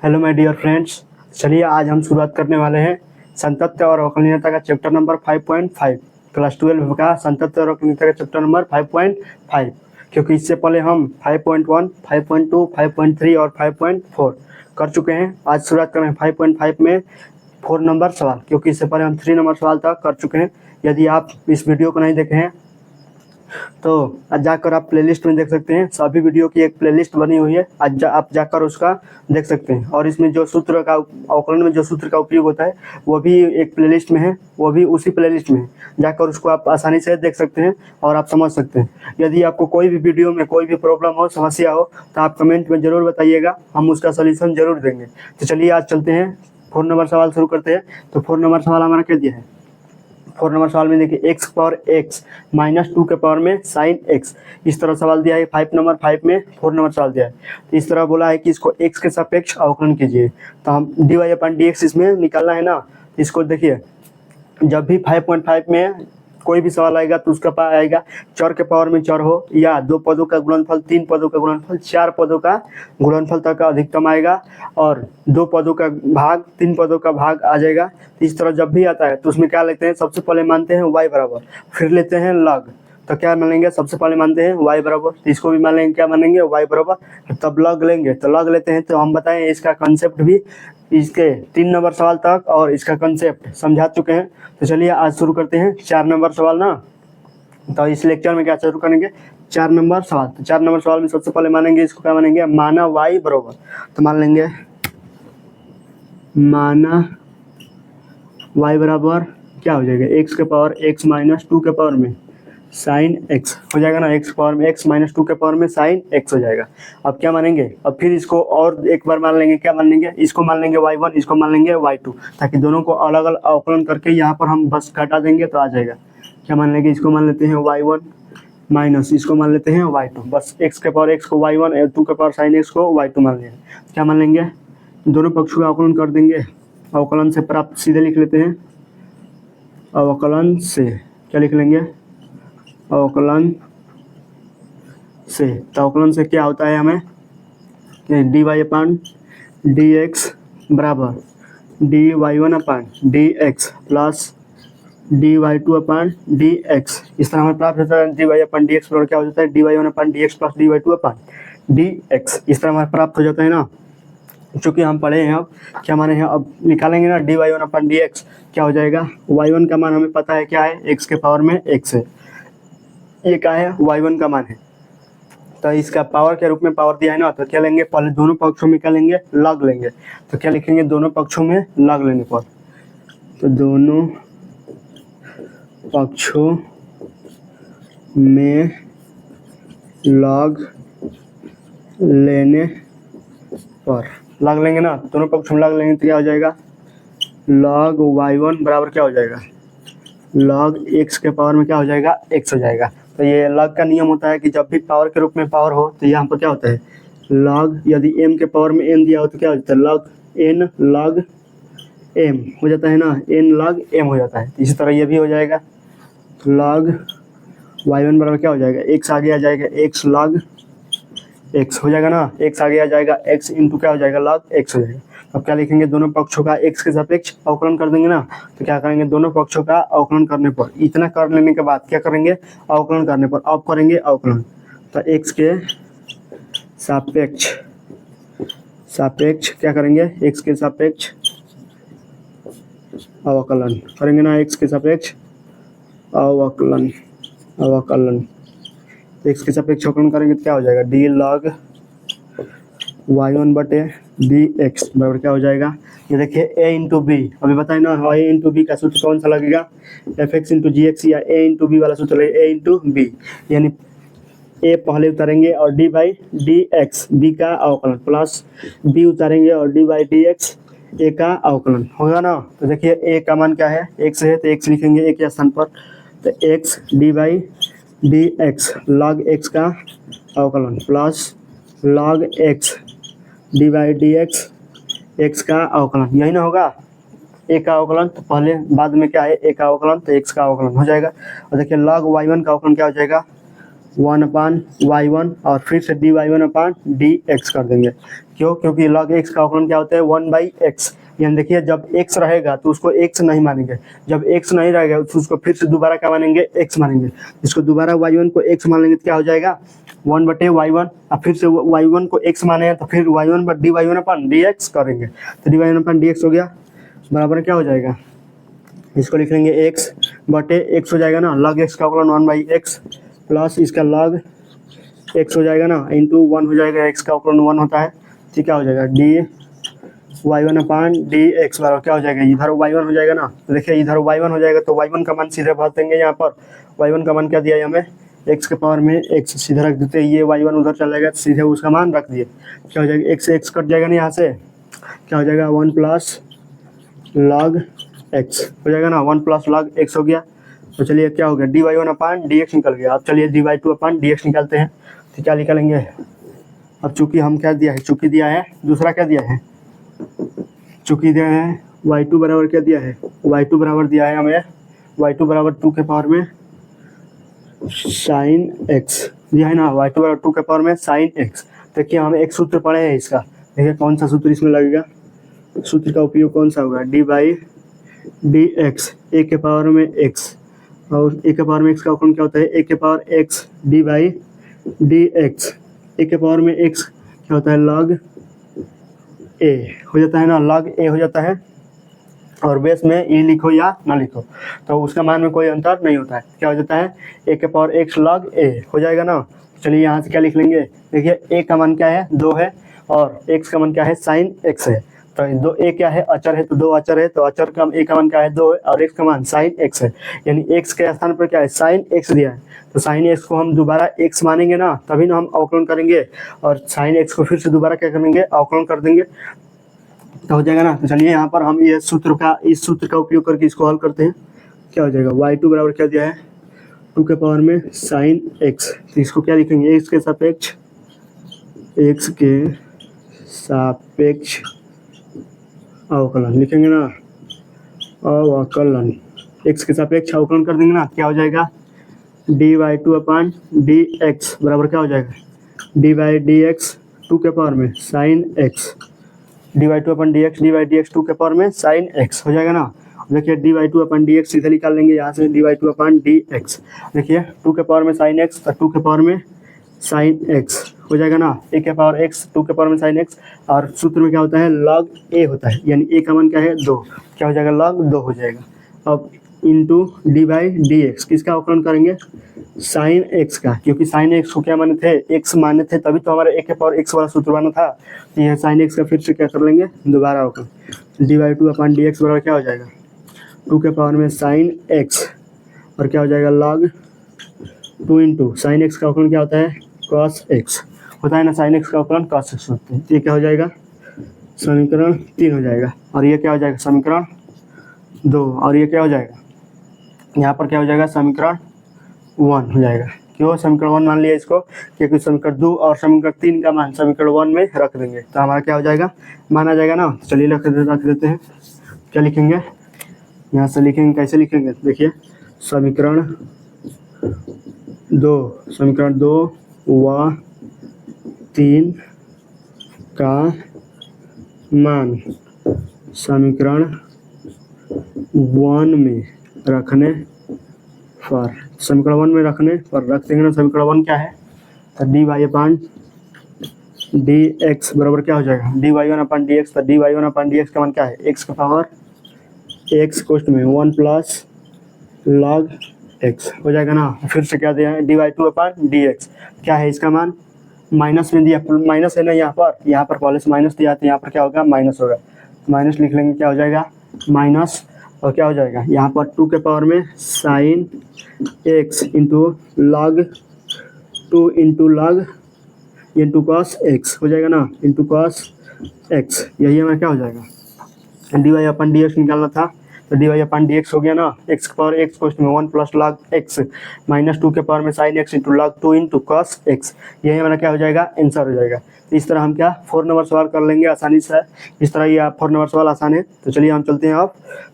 Hello my dear friends, चलिए आज हम शुरुआत करने वाले हैं संतत्व और अवकलनीयता का चैप्टर नंबर 5.5 क्लास 12 का संतत्व और अवकलनीयता का चैप्टर नंबर 5.5। क्योंकि इससे पहले हम 5.1, 5.2, 5.3 और 5.4 कर चुके हैं। आज शुरुआत करें 5.5 में 4 नंबर सवाल, क्योंकि इससे पहले हम 3 नंबर सवाल तक कर चुके हैं। यदि आप इस वीडियो को नहीं देखे हैं तो आज जाकर आप प्लेलिस्ट में देख सकते हैं। सभी वीडियो की एक प्लेलिस्ट बनी हुई है, आज आप जाकर उसका देख सकते हैं। और इसमें जो सूत्र का अवकलन में जो सूत्र का उपयोग होता है वो भी एक प्लेलिस्ट में है, वो भी उसी प्लेलिस्ट में है। जाकर उसको आप आसानी से देख सकते हैं और आप समझ सकते हैं। यदि आपको कोई भी वीडियो में कोई भी प्रॉब्लम हो, समस्या हो, तो आप कमेंट में ज़रूर बताइएगा, हम उसका सोल्यूशन ज़रूर देंगे। तो चलिए आज चलते हैं, 4 नंबर सवाल शुरू करते हैं। तो 4 नंबर सवाल हमारा क्या दिया है? 4 नंबर सवाल में देखिए x पावर x माइनस 2 के पावर में साइन x, इस तरह सवाल दिया है। 5 नंबर 5 में 4 नंबर सवाल दिया है। तो इस तरह बोला है कि इसको x के सापेक्ष अवकलन कीजिए। तो हम dy/dx इसमें निकालना है ना। इसको देखिए, जब भी 5.5 में कोई भी सवाल आएगा तो उसका आएगा चर के पावर में चर हो, या 2 पदों का गुणनफल, 3 पदों का गुणनफल, 4 पदों का गुणनफल तक का अधिकतम आएगा, और 2 पदों का भाग, 3 पदों का भाग आ जाएगा। तो इस तरह जब भी आता है तो उसमें क्या लेते हैं? सबसे पहले मानते हैं y बराबर, फिर लेते हैं लग। तो क्या मानेंगे? सबसे पहले मानते हैं y बराबर, तो इसको भी मान लेंगे, क्या मानेंगे? y बराबर, तब लग लेंगे। तो लग लेते हैं। तो हम बताएं इसका कंसेप्ट भी, इसके 3 नंबर सवाल तक और इसका कंसेप्ट समझा चुके हैं। तो चलिए आज शुरू करते हैं 4 नंबर सवाल ना। तो इस लेक्चर में क्या शुरू करेंगे? 4 नंबर सवाल। तो 4 नंबर सवाल में सबसे पहले मानेंगे, इसको क्या मानेंगे? माना y बराबर, तो मान लेंगे माना y बराबर क्या हो जाएगा? x के पावर x माइनस 2 के पावर में साइन x हो जाएगा ना। x पावर में x माइनस 2 के पावर में साइन x हो जाएगा। अब क्या मानेंगे? अब फिर इसको और एक बार मान लेंगे। क्या मान लेंगे? इसको मान लेंगे y1, इसको मान लेंगे y2, ताकि दोनों को अलग अलग अवकलन करके यहाँ पर हम बस घटा देंगे तो आ जाएगा। क्या मान लेंगे? इसको मान लेते हैं y1 माइनस, इसको मान लेते हैं y2। बस x के पावर x को y1 और 2 के पावर साइन x को y2 मान लेंगे। क्या मान लेंगे? दोनों पक्षों का अवकलन कर देंगे। अवकलन से प्राप्त सीधे लिख लेते हैं। अवकलन से क्या लिख लेंगे? अवकलन से, तो अवकलन से क्या होता है हमें? dy/dx बराबर dy1/dx प्लस dy2/dx। इस तरह हमें प्राप्त होता है dy/dx बराबर क्या हो जाता है? dy1/dx plus dy2/dx। इस तरह हमें प्राप्त हो जाता है ना। चूँकि हम पढ़े हैं, अब क्या माने हैं? अब निकालेंगे ना। dy1/dx क्या हो जाएगा? y1 का मान हमें पता है क्या है? x के पावर में x है। ये क्या है? y1 का मान है। तो इसका पावर के रूप में पावर दिया है ना। तो क्या लेंगे? पहले दोनों पक्षों में क्या लेंगे? लग लेंगे। तो क्या लिखेंगे? दोनों पक्षों में लग लेने पर, तो दोनों पक्षों में लग लेने पर, लग लेंगे ना। दोनों पक्षों में लग लेंगे तो क्या हो जाएगा? लग y1 बराबर क्या हो जाएगा? लग x के पावर में क्या हो जाएगा? x हो जाएगा। तो ये लग का नियम होता है कि जब भी पावर के रूप में पावर हो तो यहाँ पर क्या होता है? लग, यदि m के पावर में n दिया हो तो क्या हो जाता है? लग n लग m हो जाता है ना। n लग m हो जाता है। इसी तरह ये भी हो जाएगा। लग y1 बराबर क्या हो जाएगा? x आगे आ जाएगा, x लग x हो जाएगा ना। x आगे आ जाएगा, x इंटू क्या हो जाएगा? लग x हो जाएगा। अब क्या लिखेंगे? दोनों पक्षों का x के सापेक्ष अवकलन कर देंगे ना। तो क्या करेंगे? दोनों पक्षों का अवकलन करने पर, इतना कर लेने के बाद क्या करेंगे? अवकलन करने पर अब करेंगे अवकलन। तो x के सापेक्ष क्या करेंगे? x के सापेक्ष अवकलन करेंगे ना। x के सापेक्ष अवकलन x के सापेक्ष अवकलन करेंगे तो क्या हो जाएगा? d log y1/dx बराबर क्या हो जाएगा? ये देखिए a इंटू बी, अभी बताए ना a इंटू बी का सूत्र कौन सा लगेगा? fx इंटू जी एक्स, या a इंटू बी वाला सूत्र लगेगा a इंटू बी। यानी a पहले उतारेंगे और d/dx b का अवकलन, प्लस b उतारेंगे और d/dx a का अवकलन होगा ना। तो देखिए a का मान क्या है? x है, तो x लिखेंगे a के स्थान पर। तो x d/dx log x का अवकलन plus log x d/dx x का अवकलन, यही ना होगा? a का अवकलन, तो पहले बाद में क्या है? a का अवकलन, तो x का अवकलन हो जाएगा। और देखिए log y1 का अवकलन क्या हो जाएगा? 1/y1 और फिर से dy1/dx कर देंगे, क्यों? क्योंकि log x का अवकलन क्या होता है 1/x। यानी देखिए जब x रहेगा तो उसको x नहीं मानेंगे, जब x नहीं रहेगा तो उसको फिर से दोबारा क्या मानेंगे? x मानेंगे। इसको दोबारा y1 को x मान लेंगे तो क्या हो जाएगा 1/y1। अब फिर से y1 को x माने हैं तो फिर y1/dy1/dx करेंगे, तो dy1/dx हो गया बराबर क्या हो जाएगा, इसको लिख लेंगे x/x हो जाएगा ना, log x का अवकलन 1/x प्लस इसका log x हो जाएगा ना इंटू 1 हो जाएगा, x का अवकलन 1 होता है, ठीक क्या हो जाएगा dy1/dx बराबर क्या हो जाएगा, इधर y1 हो जाएगा ना, तो देखिए इधर y1 हो जाएगा तो y1 का मान सीधे भर देंगे यहाँ पर। y1 का मान क्या दिया है हमें, x के पावर में x सीधे रख देते हैं, ये y1 उधर चला जाएगा सीधे उसका मान रख दिए, क्या हो जाएगा x से x कट जाएगा ना यहाँ से, क्या हो जाएगा 1 प्लस log x हो जाएगा ना, 1 प्लस log x हो गया। तो चलिए क्या हो गया dy1/dx निकल गया। अब चलिए dy2/dx निकालते हैं, तो क्या निकालेंगे, अब चूंकि हम क्या दिया है, चूंकि दिया है, दूसरा क्या दिया है, चूंकि दिया है y2 बराबर क्या दिया है, y2 बराबर दिया है हमें y2 बराबर 2 के पावर में sin x दिया है ना, y2 बराबर 2 के पावर में sin x। देखिए हम एक सूत्र पढ़े हैं इसका, देखिए कौन सा सूत्र इसमें लगेगा, सूत्र का उपयोग कौन सा होगा, d/dx a के पावर में x, और a के पावर में x का अवकलन क्या होता है a के पावर x d/dx, a के पावर में x क्या होता है log a हो जाता है ना, log a हो जाता है, और बेस में e लिखो या ना लिखो तो उसका मान में कोई अंतर नहीं होता है, क्या हो जाता है a के पावर x log a हो जाएगा ना। चलिए यहाँ से क्या लिख लेंगे, देखिए a का मान क्या है 2 है और x का मान क्या है sin x है, तो दो a क्या है अचर है, तो 2 अचर है, तो अचर का a का मान क्या है 2 है और x का मान sin x है, यानी x के स्थान पर क्या है sin x दिया है, तो sin x को हम दोबारा x मानेंगे ना तभी ना हम अवकलन करेंगे, और sin x को फिर से दोबारा क्या करेंगे अवकलन कर देंगे तो हो जाएगा ना। तो चलिए यहाँ पर हम ये इस सूत्र का उपयोग करके इसको हल करते हैं, क्या हो जाएगा y2 बराबर क्या दिया है 2 के पावर में sin x, तो इसको क्या लिखेंगे x के सापेक्ष अवकलन लिखेंगे ना, अवकलन x के सापेक्ष अवकलन कर देंगे ना, क्या हो जाएगा dy2/dx बराबर क्या हो जाएगा dy/dx 2 के पावर में sin x, dy2/dx 2 के पावर में sin x हो जाएगा ना। देखिए dy2/dx सीधे निकाल लेंगे यहाँ से dy2/dx, देखिए 2 के पावर में sin x तो 2 के पावर में sin x हो जाएगा ना, a के पावर x 2 के पावर में sin x, और सूत्र में क्या होता है log a होता है, यानी a का मान क्या है 2, क्या हो जाएगा log 2 हो जाएगा। अब इंटू dy/dx किसका अवकलन करेंगे sin x का, क्योंकि sin x को क्या माने थे x माने थे तभी तो हमारे a के पावर x वाला सूत्र बना था, तो यह sin x का फिर से क्या कर लेंगे दोबारा अवकलन dy2/dx बराबर क्या हो जाएगा 2 के पावर में sin x और क्या हो जाएगा log 2 इंटू sin x का अवकलन क्या होता है cos x होता है ना, sin x का अवकलन cos x होता है, तो ये क्या हो जाएगा समीकरण 3 हो जाएगा, और ये क्या हो जाएगा समीकरण 2, और ये क्या हो जाएगा यहाँ पर क्या हो जाएगा समीकरण 1 हो जाएगा। क्यों समीकरण 1 मान लिया इसको, क्योंकि समीकरण 2 और समीकरण 3 का मान समीकरण 1 में रख देंगे तो हमारा क्या हो जाएगा माना जाएगा ना। चलिए रख देते हैं, क्या लिखेंगे यहाँ से लिखेंगे, कैसे लिखेंगे देखिए समीकरण 2 व 3 का मान समीकरण 1 में रखने पर, समीकरण 1 में रखने पर रख देंगे ना, समीकरण 1 क्या है तो dy/dx बराबर क्या हो जाएगा dy1/dx, तो dy1/dx का मान क्या है x का पावर x कोष्ठ में 1 प्लस log x हो जाएगा ना। फिर से क्या दिया है dy2/dx क्या है इसका मान माइनस में दिया, माइनस है ना यहाँ पर पहले से माइनस दिया तो यहाँ पर क्या होगा माइनस होगा, माइनस लिख लेंगे क्या हो जाएगा माइनस, और क्या हो जाएगा यहाँ पर 2 के पावर में sin x into log 2 into log into cos x हो जाएगा ना, इंटू cos x, यही हमारा क्या हो जाएगा dy/dx निकालना था, तो dy/dx हो गया ना x के पावर x कोष्ठ में 1 प्लस log x माइनस 2 के पावर में sin x into log 2 into cos x, यही हमारा क्या हो जाएगा आंसर हो जाएगा। तो इस तरह हम क्या 4 नंबर सवाल कर लेंगे आसानी से, इस तरह ये 4 नंबर सवाल आसान है। तो चलिए हम चलते हैं अब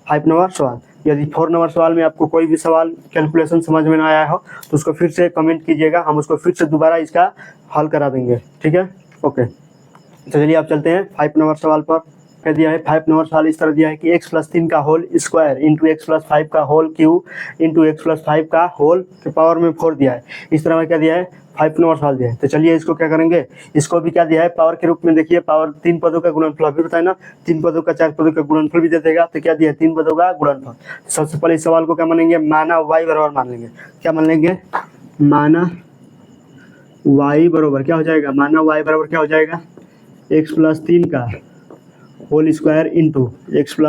5 नंबर सवाल। यदि 4 नंबर सवाल में आपको कोई भी सवाल कैलकुलेशन समझ में ना आया हो तो उसको फिर से कमेंट कीजिएगा, हम उसको फिर से दोबारा इसका हल करा देंगे, ठीक है ओके। तो चलिए आप चलते हैं 5 नंबर सवाल पर। क्या दिया है 5 नंबर सवाल इस तरह दिया है कि x + 3 का होल स्क्वायर इंटू x + 5 का होल क्यूब इंटू x + 5 का होल के पावर में 4 दिया है। इस तरह में क्या दिया है 5 नंबर सवाल दिया है। तो चलिए इसको क्या करेंगे, इसको भी क्या दिया है पावर के रूप में। देखिए पावर 3 पदों का गुणनफल अभी बताए ना, 3 पदों का 4 पदों का गुणनफल भी दे देगा। तो क्या दिया है 3 पदों का गुणनफल। सबसे पहले इस सवाल को क्या मानेंगे, माना y बराबर मान लेंगे। क्या मान लेंगे, माना y बराबर क्या हो जाएगा, माना y बराबर क्या हो जाएगा x + 3 का होल स्क्वायर इंटू x +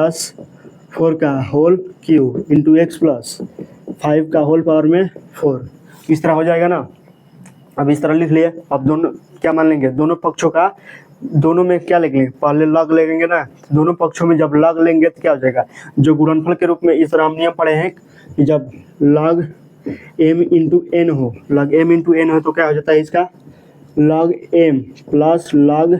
4 का होल क्यूब इंटू x + 5 का होल पावर में 4। इस तरह हो जाएगा ना। अब इस तरह लिख लिए। अब दोनों क्या मान लेंगे, दोनों पक्षों का, दोनों में क्या लिख लेंगे, पहले लॉग लेंगे ना। दोनों पक्षों में जब लॉग लेंगे तो क्या हो जाएगा, जो गुणनफल के रूप में इस तरह हम नियम पढ़े हैं कि जब लॉग m इंटू एन हो, लॉग m इंटू एन हो तो क्या हो जाता है इसका log m plus log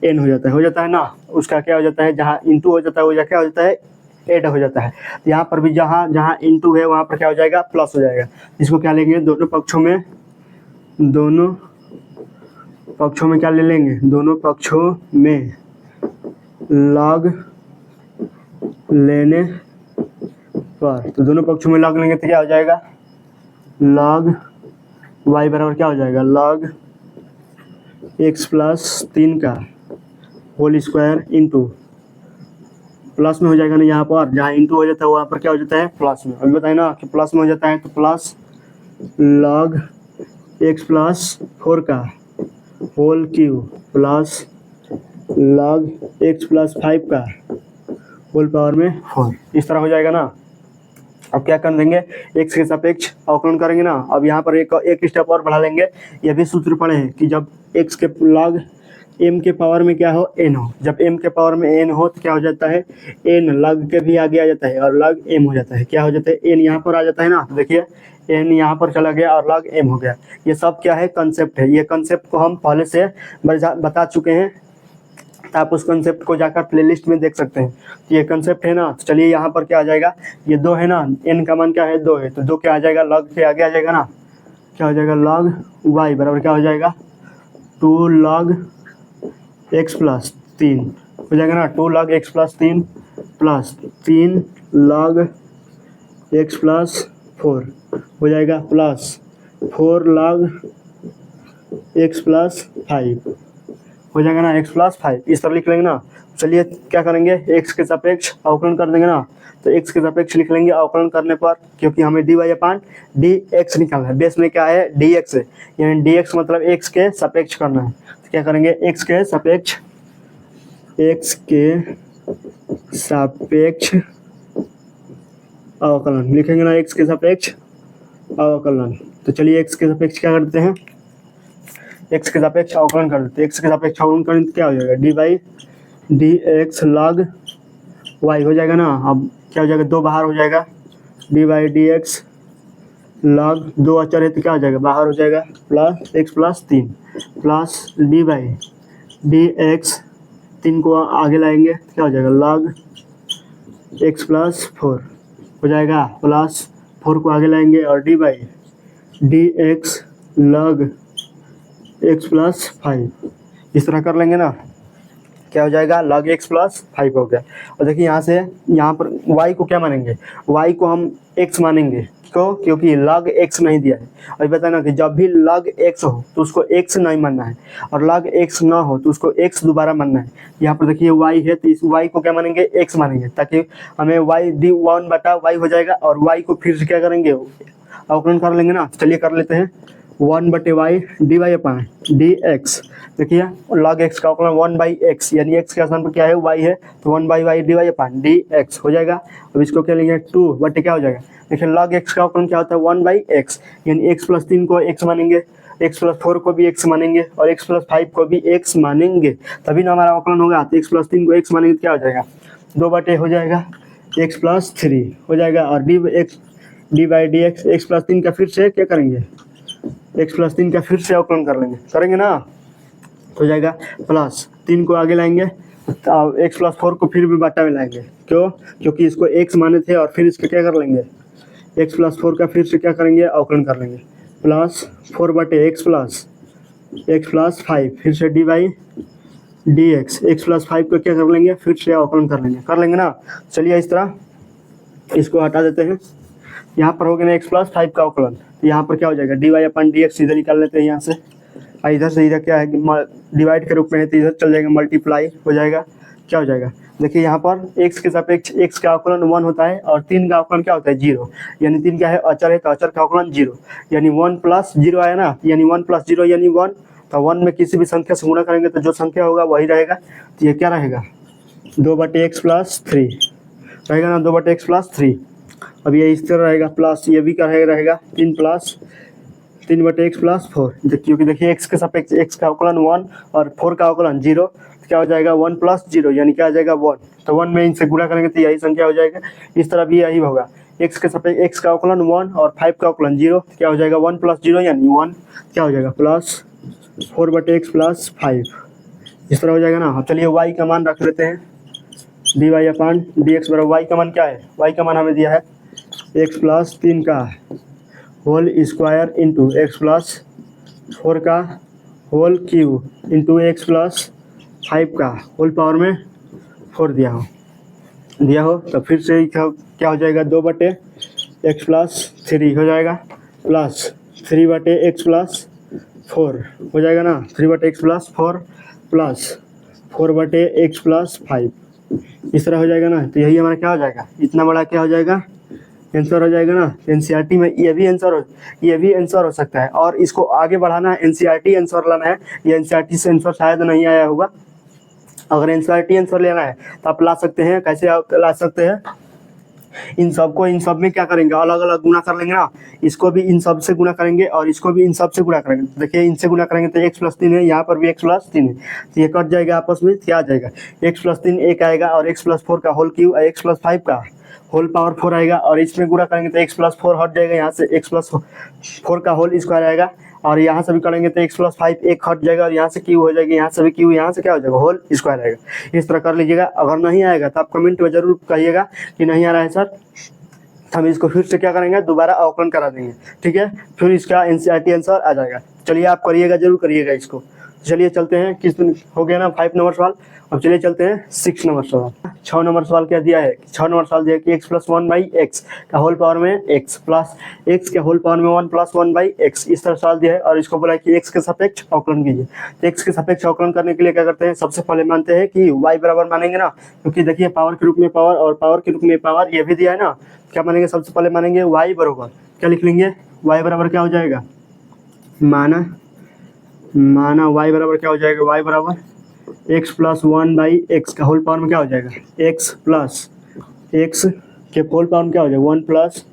n हो जाता है ना। उसका क्या हो जाता है, जहाँ इंटू हो जाता है वो क्या हो जाता है ऐड हो जाता है। तो यहाँ पर भी जहाँ जहाँ इंटू है वहाँ पर क्या हो जाएगा प्लस हो जाएगा। इसको क्या लेंगे, दोनों पक्षों में क्या ले लेंगे, दोनों पक्षों में लॉग लेने पर, तो दोनों पक्षों में लॉग लेंगे तो क्या हो जाएगा लॉग y बराबर क्या हो जाएगा लॉग x + 3 का होल स्क्वायर इंटू प्लस में हो जाएगा ना, यहाँ पर जहाँ इंटू हो जाता है वहाँ पर क्या हो जाता है प्लस में। अभी बताए ना कि प्लस में हो जाता है तो प्लस लॉग x + 4 का whole cube plus log x + 5 का होल पावर में 4। इस तरह हो जाएगा ना। अब क्या कर देंगे, x के सापेक्ष अवकलन करेंगे ना। अब यहाँ पर एक स्टेप और बढ़ा लेंगे। यह भी सूत्र पढ़े हैं कि जब x के लॉग m के पावर में क्या हो n हो, जब m के पावर में n हो तो क्या हो जाता है n लॉग के भी आगे आ जाता है और लॉग m हो जाता है। क्या हो जाता है n यहाँ पर आ जाता है ना, तो देखिए n यहाँ पर चला गया और लॉग m हो गया। ये सब क्या है कंसेप्ट है। ये कंसेप्ट को हम पहले से बता चुके हैं, तो आप उस कंसेप्ट को जाकर प्लेलिस्ट में देख सकते हैं। तो ये कंसेप्ट है ना। तो चलिए यहाँ पर क्या आ जाएगा, ये 2 है ना, n का मान क्या है 2 है, तो 2 क्या आ जाएगा लॉग के आगे आ जाएगा ना। क्या हो जाएगा लॉग y बराबर क्या हो जाएगा 2 log x + 3 हो जाएगा ना। 2 log x + 3 plus 3 log x + 4 हो जाएगा प्लस 4 log x + 5 हो जाएगा ना, x + 5। इस तरह लिख लेंगे ना। चलिए क्या करेंगे, x के सापेक्ष अवकलन कर देंगे ना। तो x के सापेक्ष लिख लेंगे अवकलन करने पर, क्योंकि हमें dy/dx निकालना है। बेस में क्या है dx है, यानी dx मतलब x के सापेक्ष करना है। तो क्या करेंगे x के सापेक्ष अवकलन लिखेंगे ना, x के सापेक्ष अवकलन। तो चलिए x के सापेक्ष क्या करते हैं, x के सापेक्ष अवकलन कर देते हैं। x के सापेक्ष अवकलन करें तो क्या हो जाएगा dy/dx log y हो जाएगा ना। अब क्या हो जाएगा 2 बाहर हो जाएगा, dy/dx log 2 अचर है तो क्या हो जाएगा बाहर हो जाएगा, प्लस x + 3 प्लस dy/dx 3 को आगे लाएंगे तो क्या हो जाएगा log x + 4 हो जाएगा, प्लस 4 को आगे लाएंगे और dy/dx log x + 5 इस तरह कर लेंगे ना। क्या हो जाएगा log x + 5 हो गया। और देखिए यहाँ से यहाँ पर y को क्या मानेंगे, y को हम x मानेंगे। क्यों, क्योंकि log x नहीं दिया है। और बताया ना कि जब भी log x हो तो उसको x नहीं मानना है, और log x ना हो तो उसको x दोबारा मानना है। यहाँ पर देखिए y है तो इस y को क्या मानेंगे x मानेंगे, ताकि हमें y 1/y हो जाएगा। और y को फिर से क्या करेंगे अवकलन कर लेंगे ना। चलिए कर लेते हैं 1/y dy/dx। देखिए log x का अवकलन 1/x, यानी x के स्थान पर क्या है y है, तो 1/y dy/dx हो जाएगा। अब इसको क्या लेंगे 2 क्या हो जाएगा, देखिए log x का अवकलन क्या होता है 1/x, यानी x + 3 को x मानेंगे, x + 4 को भी x मानेंगे और x + 5 को भी x मानेंगे, तभी ना हमारा अवकलन होगा। तो x + 3 को x मानेंगे तो क्या हो जाएगा 2 हो जाएगा, x + 3 हो जाएगा। और dy/dx x + 3 का फिर से क्या करेंगे, x + 3 का फिर से अवकलन करेंगे ना। तो हो जाएगा प्लस 3 को आगे लाएंगे, x + 4 को फिर भी बाटा में लाएंगे। क्यों, क्योंकि इसको x माने थे। और फिर इसका क्या कर लेंगे, x + 4 का फिर से क्या करेंगे अवकलन कर लेंगे, प्लस 4/x + 5 फिर से dy/dx D x, x plus 5 का क्या कर लेंगे, फिर से अवकलन कर लेंगे ना। चलिए इस तरह इसको हटा देते हैं। यहाँ पर हो गया ना एक्स प्लस 5 का अवकलन, यहाँ पर क्या हो जाएगा, डी वाई अपन डी एक्स इधर निकाल लेते हैं यहाँ से, इधर से इधर क्या है डिवाइड के रूप में है तो इधर चल जाएगा, मल्टीप्लाई हो जाएगा, क्या हो जाएगा, देखिए यहाँ पर x के सापेक्ष x का अवकलन 1 होता है और 3 का अवकलन क्या होता है 0, यानी 3 क्या है अचर है, तो अचर का अवकलन 0, यानी 1 प्लस 0 आया ना, यानी 1 प्लस 0 यानी 1, तो 1 में किसी भी संख्या से गुणा करेंगे तो जो संख्या होगा वही रहेगा, तो ये क्या रहेगा 2/x प्लस 3 रहेगा ना, 2/x प्लस 3। अब ये इस तरह रहेगा, प्लस ये भी क्या रहेगा 3/x प्लस 4, क्योंकि देखिए x के सापेक्ष x का अवकलन 1 और 4 का अवकलन 0, क्या हो जाएगा 1 प्लस 0 यानी क्या आ जाएगा 1, तो 1 में इनसे गुणा करेंगे तो यही संख्या हो जाएगा। इस तरह भी यही होगा, x के सापेक्ष x का अवकलन 1 और 5 का अवकलन 0, क्या हो जाएगा 1 प्लस 0 यानी 1, क्या हो जाएगा प्लस 4/x प्लस 5, इस तरह हो जाएगा ना। चलिए y का मान रख लेते हैं, D Y upon D x बराबर, वाई का मान क्या है, y का मान हमें दिया है x प्लस 3 का whole square into x plus 4 का whole cube into x plus 5 का होल पावर में 4 दिया हो तो फिर से क्या हो जाएगा 2/x प्लस 3 हो जाएगा, प्लस 3/x प्लस 4 हो जाएगा ना, 3/x plus 4 plus 4/x plus 5, इस तरह हो जाएगा ना। तो यही हमारा क्या हो जाएगा, इतना बड़ा क्या हो जाएगा आंसर हो जाएगा ना। एनसीईआरटी में ये भी आंसर हो सकता है, और इसको आगे बढ़ाना है, एनसीईआरटी आंसर लाना है, ये एनसीईआरटी से आंसर शायद नहीं आया होगा। अगर एनसीईआरटी आंसर लेना है तो आप ला सकते हैं, कैसे आप ला सकते हैं, इन सब में क्या करेंगे, अलग अलग गुणा कर लेंगे ना, इसको भी इन सब से गुणा करेंगे और इसको भी इन सब से गुणा करेंगे। देखिए इनसे गुणा करेंगे तो x प्लस 3 है, यहाँ पर भी x प्लस 3 है, तो ये कट जाएगा आपस में, क्या आ जाएगा x प्लस 3 एक आएगा और x प्लस 4 का होल क्यूब और x प्लस 5 का होल पावर 4 आएगा, और इसमें गुणा करेंगे तो x प्लस 4 हट जाएगा, यहाँ से x प्लस 4 का होल स्क्वायर आएगा, और यहाँ से भी करेंगे तो x प्लस 5 एक हट जाएगा और यहाँ से क्यू हो जाएगी, यहाँ से भी क्यू, यहाँ से क्या हो जाएगा होल स्क्वायर आएगा। इस तरह कर लीजिएगा। अगर नहीं आएगा तो आप कमेंट में जरूर कहिएगा कि नहीं आ रहा है सर, हम इसको फिर से क्या करेंगे, दोबारा अवकलन करा देंगे, ठीक है, फिर इसका एनसीईआरटी आंसर आ जाएगा। चलिए आप करिएगा, जरूर करिएगा इसको। चलिए चलते हैं, किस दिन हो गया ना 5 नंबर सवाल। अब चलिए चलते हैं 6 नंबर सवाल। 6 नंबर सवाल क्या दिया है, 6 नंबर सवाल दिया है कि x प्लस 1/x का होल पावर में x प्लस x के होल पावर में 1 प्लस 1/x, इस तरह सवाल दिया है, और इसको बोला है कि x के सापेक्ष अवकलन कीजिए। तो x के सापेक्ष अवकलन करने के लिए क्या करते हैं, सबसे पहले मानते हैं कि y बराबर मानेंगे ना, क्योंकि देखिए पावर के रूप में पावर और पावर के रूप में पावर ये भी दिया है ना, क्या मानेंगे, सबसे पहले मानेंगे y बराबर, क्या लिख लेंगे, y बराबर क्या हो जाएगा, माना y बराबर क्या हो जाएगा, y बराबर x प्लस 1/x का होल पावर में क्या हो जाएगा, x प्लस x के होल पावर में क्या हो जाएगा 1 प्लस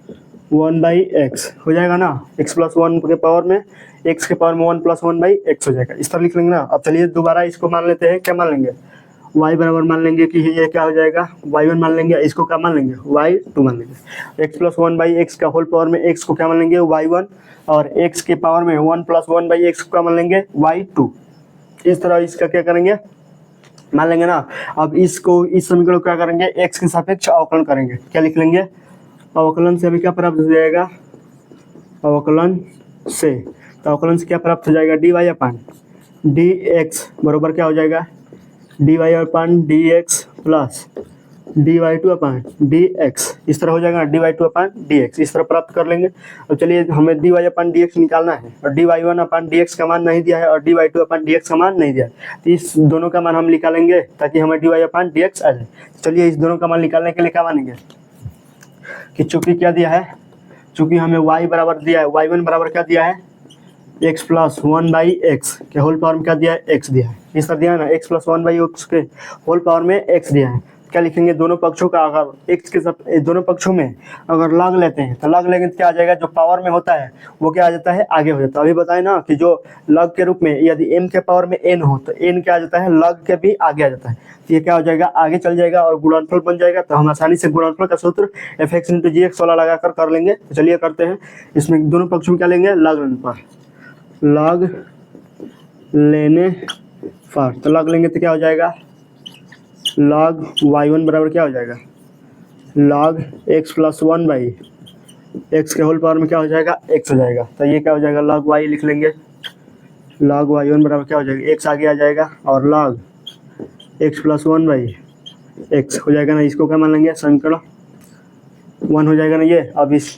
1/x हो जाएगा ना, x प्लस 1 के पावर में x के पावर में 1 प्लस 1/x हो जाएगा, इस तरह लिख लेंगे ना। अब चलिए दोबारा इसको मान लेते हैं, क्या मान लेंगे, y बराबर मान लेंगे कि ये क्या हो जाएगा y1 मान लेंगे, इसको क्या मान लेंगे y2 मान लेंगे, x प्लस 1/x का होल पावर में x को क्या मान लेंगे y1, और x के पावर में 1 प्लस 1/x को क्या मान लेंगे y2, इस तरह इसका क्या करेंगे मान लेंगे ना। अब इसको इस समीकरण को क्या करेंगे, x के सापेक्ष अवकलन करेंगे, क्या लिख लेंगे, अवकलन से हमें क्या प्राप्त हो जाएगा, अवकलन से, तो अवकलन से क्या प्राप्त हो जाएगा, d Y upon D x बराबर क्या हो जाएगा, d Y upon D x plus D Y two upon D x, इस तरह हो जाएगा d Y two upon D x, इस तरह प्राप्त कर लेंगे। अब चलिए हमें d Y upon D x निकालना है, और d Y one upon D x का मान नहीं दिया है और d Y two upon D x का मान नहीं दिया है, तो इस दोनों का मान हम निकालेंगे ताकि हमें d Y upon D x आ जाए। चलिए इस दोनों का मान निकालने के लिए क्या मानेंगे कि चूंकि क्या दिया है, चूंकि हमें y बराबर दिया है, y1 बराबर क्या दिया है x प्लस 1/x के होल पावर में क्या दिया है x दिया है, इस तरह दिया है ना, x प्लस 1/x के होल पावर में x दिया है, क्या लिखेंगे, दोनों पक्षों का अगर x के सब दोनों पक्षों में अगर लॉग लेते हैं तो लॉग लेंगे तो क्या आ जाएगा, जो पावर में होता है वो क्या आ जाता है आगे हो जाता है। अभी बताए ना कि जो लॉग के रूप में यदि m के पावर में n हो तो n क्या आ जाता है लॉग के भी आगे आ जाता है, तो ये क्या हो जाएगा आगे चल जाएगा और गुणनफल बन जाएगा। तो हम आसानी से गुणनफल का सूत्र f(x × g(x) वाला लगाकर कर लेंगे। तो चलिए करते हैं, इसमें दोनों पक्षों में क्या लेंगे, लॉग लेने पर, लॉग लेने पर तो लॉग लेंगे तो क्या हो जाएगा, लॉग y1 बराबर क्या हो जाएगा, लॉग x प्लस 1/x के होल पावर में क्या हो जाएगा x हो जाएगा, तो ये क्या हो जाएगा लॉग y लिख लेंगे, लॉग y1 बराबर क्या हो जाएगा x आगे आ जाएगा और log x plus one by x हो जाएगा ना, इसको क्या मान लेंगे समीकरण 1 हो जाएगा ना ये। अब इस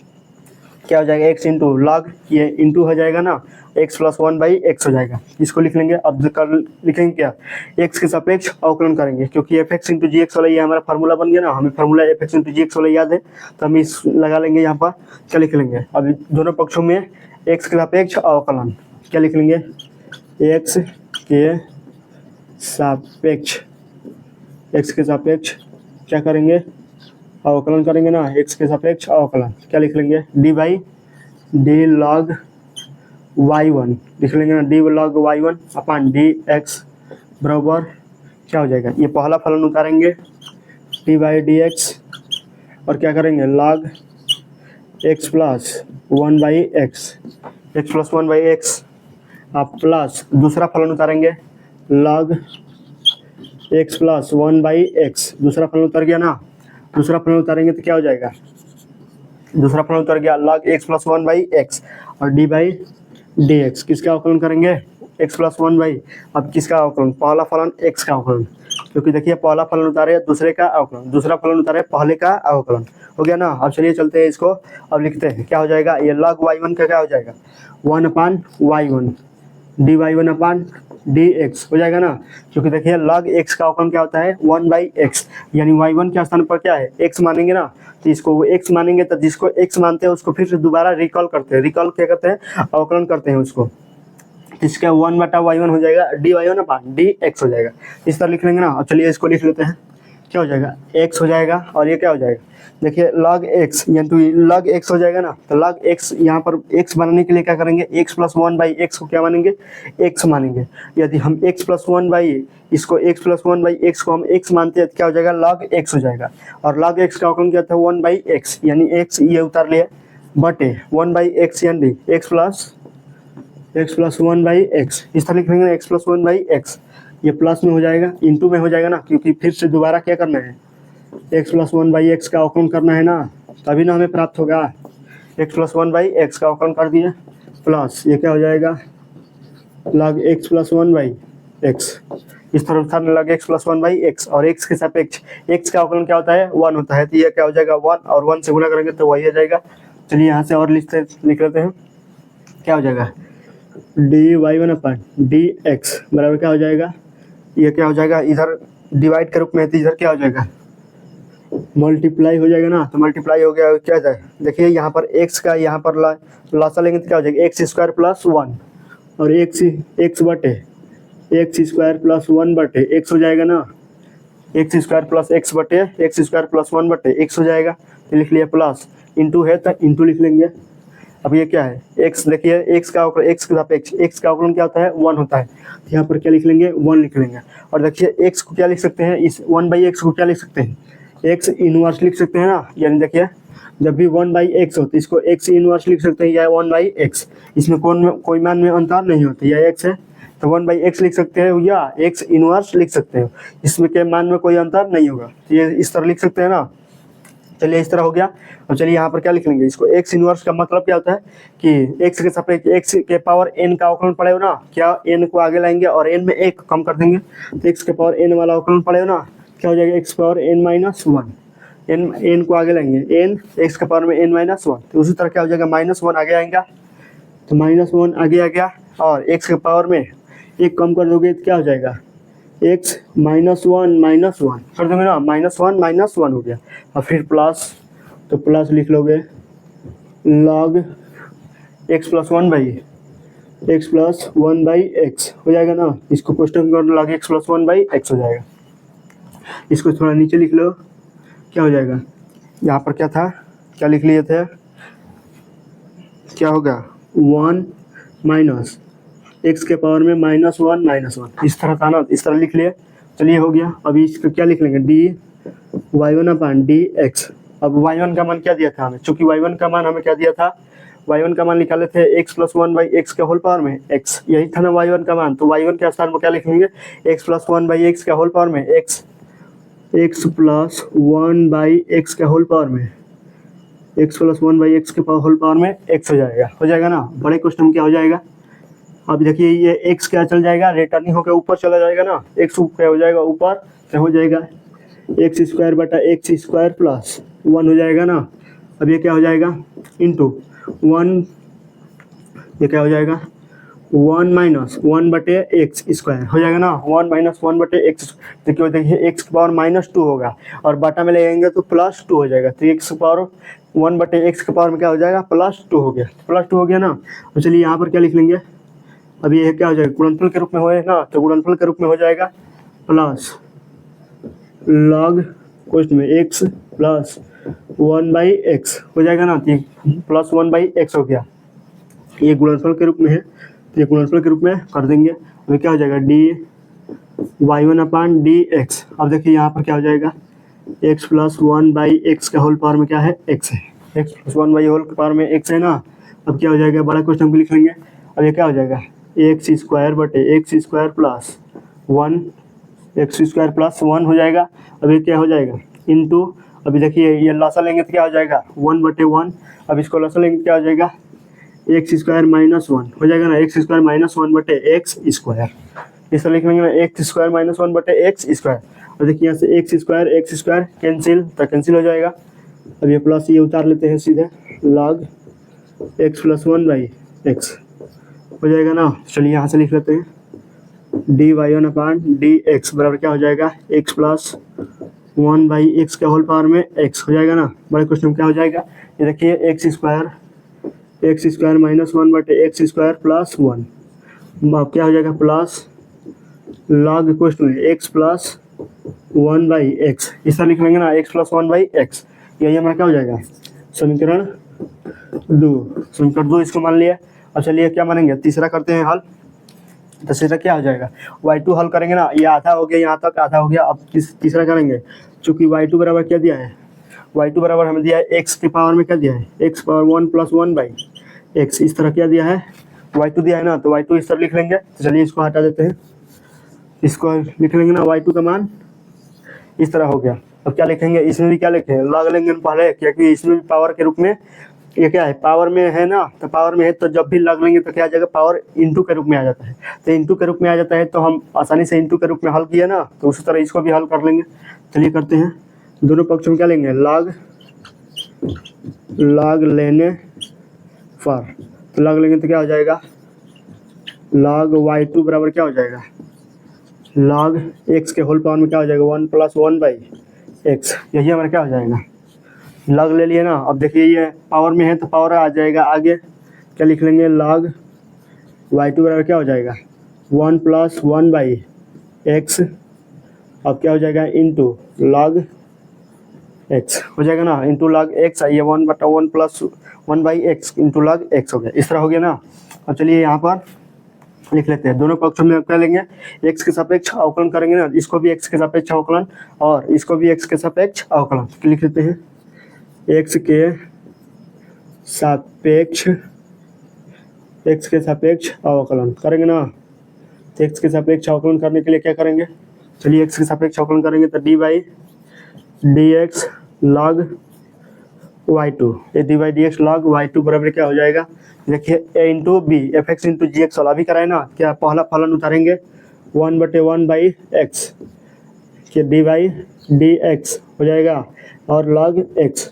क्या हो जाएगा एक्स इंटू लॉग, ये इंटू हो जाएगा ना x plus one by x हो जाएगा, इसको लिख लेंगे। अब कर लिखेंगे क्या, एक्स के सापेक्ष अवकलन करेंगे, क्योंकि F X into G X वाला ये हमारा फार्मूला बन गया ना, हमें formula F X into G X वाला याद है, तो हम इस लगा लेंगे यहाँ पर। क्या लिख लेंगे अब दोनों पक्षों में एक्स के सापेक्ष अवकलन, क्या लिख लेंगे एक्स के सापेक्ष, एक्स के सापेक्ष क्या करेंगे अवकलन करेंगे ना, एक्स के सापेक्ष अवकलन क्या लिख लेंगे D by D log y1 लिख लेंगे ना, डी लॉग y1 अपान डी एक्स बराबर क्या हो जाएगा, ये पहला फलन उतारेंगे डी बाई डी एक्स और क्या करेंगे log x plus one by x, x plus one by x आप प्लस दूसरा फलन उतारेंगे log x plus one by x, दूसरा फलन उतर गया ना, दूसरा फलन उतारेंगे तो क्या हो जाएगा, दूसरा फलन उतर गया log x plus one by x और डी बाई डी एक्स, किसका अवकलन करेंगे एक्स प्लस वन बाई, अब किसका अवकलन पहला फलन एक्स का अवकलन, क्योंकि देखिए पहला फलन उतारे दूसरे का अवकलन, दूसरा फलन उतारे पहले का अवकलन हो गया ना। अब चलिए चलते हैं इसको, अब लिखते हैं क्या हो जाएगा, ये लॉग y1 का क्या हो जाएगा 1 अपान y1 डी y1 अपान डी एक्स हो जाएगा ना, क्योंकि देखिए लॉग एक्स का अवकलन क्या होता है 1 बाई एक्स, यानी y1 के स्थान पर क्या है x मानेंगे ना, तो इसको वो x मानेंगे, तो जिसको x मानते हैं उसको फिर से दोबारा रिकॉल करते हैं, रिकॉल क्या करते हैं अवकलन करते हैं उसको, इसका 1 बटा y1 हो जाएगा डी y1 अपान डी एक्स हो जाएगा, इस तरह लिख लेंगे ना। अब चलिए इसको लिख लेते हैं, क्या हो जाएगा x हो जाएगा और ये क्या हो जाएगा, देखिए log x यानी log x हो जाएगा ना, तो log x यहाँ पर x बनाने के लिए क्या करेंगे x plus one by x को क्या मानेंगे x मानेंगे, यदि हम x प्लस वन बाई इसको x plus one by x को हम x मानते हैं तो क्या हो जाएगा log x हो जाएगा, और log x का अवकलन क्या था 1 बाई एक्स, यानी x ये उतार लिए बटे 1 बाई एक्स यानी x plus one by x, इस तरह लिख लेंगे x plus one by x, ये प्लस में हो जाएगा इंटू में हो जाएगा ना, क्योंकि फिर से दोबारा क्या करना है x plus one by x का अवकलन करना है ना, तभी ना हमें प्राप्त होगा, x plus one by x का अवकलन कर दिए प्लस ये क्या हो जाएगा log x plus one by x, इस तरह उतारने लगे x plus one by x और x के सापेक्ष x का अवकलन क्या होता है 1 होता है, तो ये क्या हो जाएगा 1 और 1 से गुणा करेंगे तो वही आ जाएगा। चलिए यहाँ से और लिख लेते हैं, क्या हो जाएगा डी y1 अपान डी एक्स बराबर क्या हो जाएगा, ये क्या हो जाएगा इधर डिवाइड के रूप में है तो इधर क्या हो जाएगा मल्टीप्लाई हो जाएगा ना, तो मल्टीप्लाई हो गया क्या जाए, देखिए यहाँ पर x का यहाँ पर लासा लेंगे तो क्या हो जाएगा एक्स स्क्वायर प्लस वन और एक्स बटे एक्स स्क्वायर प्लस वन बटे एक्स हो जाएगा ना, एक्स स्क्वायर प्लस एक्स बटे एक्स स्क्वायर प्लस वन बटे एक्स हो जाएगा, तो लिख लिया प्लस इंटू है तो इंटू लिख लेंगे। अब ये क्या है x, देखिए x का अवकलन x के सापेक्ष x का अवकलन क्या होता है 1 होता है, तो यहाँ पर क्या लिख लेंगे 1 लिख लेंगे, और देखिए x को क्या लिख सकते हैं, इस 1 बाई एक्स को क्या लिख सकते हैं x इनवर्स लिख सकते हैं ना, यानी देखिए जब भी 1 बाई एक्स हो तो इसको x इनवर्स लिख सकते हैं या 1 बाई एक्स, इसमें कोई मान में अंतर नहीं होता, या x है तो 1 बाई एक्स लिख सकते हैं या x इनवर्स लिख सकते हैं, इसमें के मान में कोई अंतर नहीं होगा, तो ये इस तरह लिख सकते हैं ना। चलिए इस तरह हो गया। अब चलिए यहाँ पर क्या लिख लेंगे, इसको x इनवर्स का मतलब क्या होता है कि x के सापेक्ष x के पावर n का अवकलन पड़ेगा ना, क्या n को आगे लाएंगे और n में 1 कम कर देंगे तो x के पावर n वाला अवकलन पड़ेगा ना, क्या हो जाएगा x power n minus one, n को आगे लाएंगे n x के पावर में n माइनस वन, तो उसी तरह क्या हो जाएगा -1 आगे आएगा, तो -1 आगे आ गया और x के पावर में 1 कम कर दोगे तो क्या हो जाएगा x -1 कर दोगे ना, -1 हो गया, और फिर प्लस, तो प्लस लिख लोगे log x plus one by x हो जाएगा ना, इसको क्वेश्चन कर log x plus one by x हो जाएगा, इसको थोड़ा नीचे लिख लो, क्या हो जाएगा यहाँ पर क्या था, क्या लिख लिए थे, क्या होगा 1 माइनस x के पावर में -1 इस तरह था ना, इस तरह लिख लिए। चलिए हो गया। अभी इसको क्या लिख लेंगे डी y1 अपान डी एक्स। अब y1 का मान क्या दिया था हमें, चूंकि y1 का मान हमें क्या दिया था, y1 का मान निकाले थे x plus one by x के होल पावर में x, यही था ना y1 का मान, तो y1 के स्थान पर क्या लिख लेंगे x plus one by x के होल पावर में x plus one by x के होल पावर में x plus one by x के होल पावर में x हो जाएगा ना। बड़े क्वेश्चन में क्या हो जाएगा अब देखिए ये एक्स क्या चल जाएगा, रिटर्निंग होकर ऊपर चला जाएगा ना, एक्स क्या हो जाएगा ऊपर, क्या हो जाएगा एक्स स्क्वायर बटा एक्स स्क्वायर प्लस 1 हो जाएगा ना। अब ये क्या हो जाएगा इंटू 1, ये क्या हो जाएगा 1 माइनस 1 बटे एक्स स्क्वायर हो जाएगा ना, 1 माइनस 1 बटे एक्स। देखिए एक्स की पावर -2 होगा और बटा में ले जाएंगे तो +2 हो जाएगा, तो एक्स की पावर 1 बटे एक्स की पावर में क्या हो जाएगा +2 हो गया, +2 हो गया ना। तो चलिए यहाँ पर क्या लिख लेंगे, अब ये क्या हो जाएगा गुणनफल के रूप में होए ना, तो गुणनफल के रूप में हो जाएगा प्लस लॉग क्वेश्चन में एक्स प्लस 1/x हो जाएगा ना, प्लस 1/x हो गया, ये गुणनफल के रूप में है, तो ये गुणनफल के रूप में कर देंगे। अभी क्या हो जाएगा dy1/dx। अब देखिए यहाँ पर क्या हो जाएगा x प्लस 1/x का होल पावर में क्या है x है, x प्लस 1 होल पावर में x है ना। अब क्या हो जाएगा बड़ा क्वेश्चन को लिख लेंगे। अब ये क्या हो जाएगा एक्स स्क्वायर बटे x square plus 1, x square plus 1 हो जाएगा। अभी क्या हो जाएगा इंटू, अभी देखिए ये लसा लेंगे तो क्या हो जाएगा 1/1। अब इसको लसा लेंगे क्या हो जाएगा एक्स स्क्वायर -1 हो जाएगा ना, एक्स स्क्वायर -1 बटे एक्स स्क्वायर, इस तरह लिख लेंगे ना एक्स स्क्वायर -1 बटे एक्स स्क्वायर। और देखिए यहाँ से एक्स स्क्वायर कैंसिल, तो कैंसिल हो जाएगा। अब ये प्लस ये उतार लेते हैं सीधे, लॉग एक्स प्लस 1/x हो जाएगा ना। चलिए यहाँ से लिख लेते हैं dy1/dx बराबर क्या हो जाएगा x प्लस 1/x का होल पावर में x हो जाएगा ना। बड़े क्वेश्चन में क्या हो जाएगा, ये देखिए एक्स स्क्वायर -1 बटे एक्स स्क्वायर प्लस 1, अब क्या हो जाएगा प्लस लॉग क्वेश्चन में एक्स प्लस 1/x, इस तरह लिख लेंगे ना x प्लस 1/x। यही हमारा क्या हो जाएगा समीकरण 2, समीकरण 2 इसको मान लिया। अब चलिए क्या मानेंगे तीसरा करते हैं हल। तो तीसरा क्या हो जाएगा y2 हल करेंगे ना, ये आधा हो गया, यहाँ तक आधा हो गया। अब तीसरा करेंगे, चूंकि y2 बराबर क्या दिया है, y2 बराबर हमें दिया है x की पावर में क्या दिया है x पावर 1 प्लस 1/x, इस तरह क्या दिया है y2 दिया है ना, तो y2 इस तरह लिख लेंगे। तो चलिए इसको हटा देते हैं, इसको लिख लेंगे ना y2 का मान इस तरह हो गया। अब क्या लिखेंगे, इसमें भी क्या लिखेंगे लॉग लेंगे पहले, क्योंकि इसमें भी पावर के रूप में ये क्या है पावर में है ना, तो पावर में है तो जब भी लॉग लेंगे तो क्या आ जाएगा पावर इंटू के रूप में आ जाता है, तो इंटू के रूप में आ जाता है, तो हम आसानी से इंटू के रूप में हल किया ना, तो उसी तरह इसको भी हल कर लेंगे। चलिए करते हैं, दोनों पक्ष में क्या लेंगे लॉग लेने पर, तो लॉग लेंगे तो क्या हो जाएगा लॉग y2 बराबर क्या हो जाएगा लॉग x के होल पावर में क्या हो जाएगा 1 प्लस 1/x, यही हमारा क्या हो जाएगा लॉग ले लिए ना। अब देखिए ये पावर में है तो पावर आ जाएगा आगे, क्या लिख लेंगे लॉग y2 बराबर क्या हो जाएगा 1 प्लस 1/x, अब क्या हो जाएगा इंटू लॉग x हो जाएगा ना, इंटू लॉग x, ये 1/1 plus 1/x into log x हो गया, इस तरह हो गया ना। अब चलिए यहाँ पर लिख लेते हैं, दोनों पक्षों में क्या लेंगे x के सापेक्ष अवकलन करेंगे ना, इसको भी x के सापेक्ष अवकलन और इसको भी x के सापेक्ष अवकलन, लिख लेते हैं x के सापेक्ष अवकलन करेंगे ना। तो x के सापेक्ष अवकलन करने के लिए क्या करेंगे, चलिए x के सापेक्ष अवकलन करेंगे तो dy/dx log y2, ये dy/dx log y2 बराबर क्या हो जाएगा, देखिए a into B F X into G X वाला भी कराए ना, क्या पहला फलन उतारेंगे 1/1/x के dy/dx हो जाएगा और log x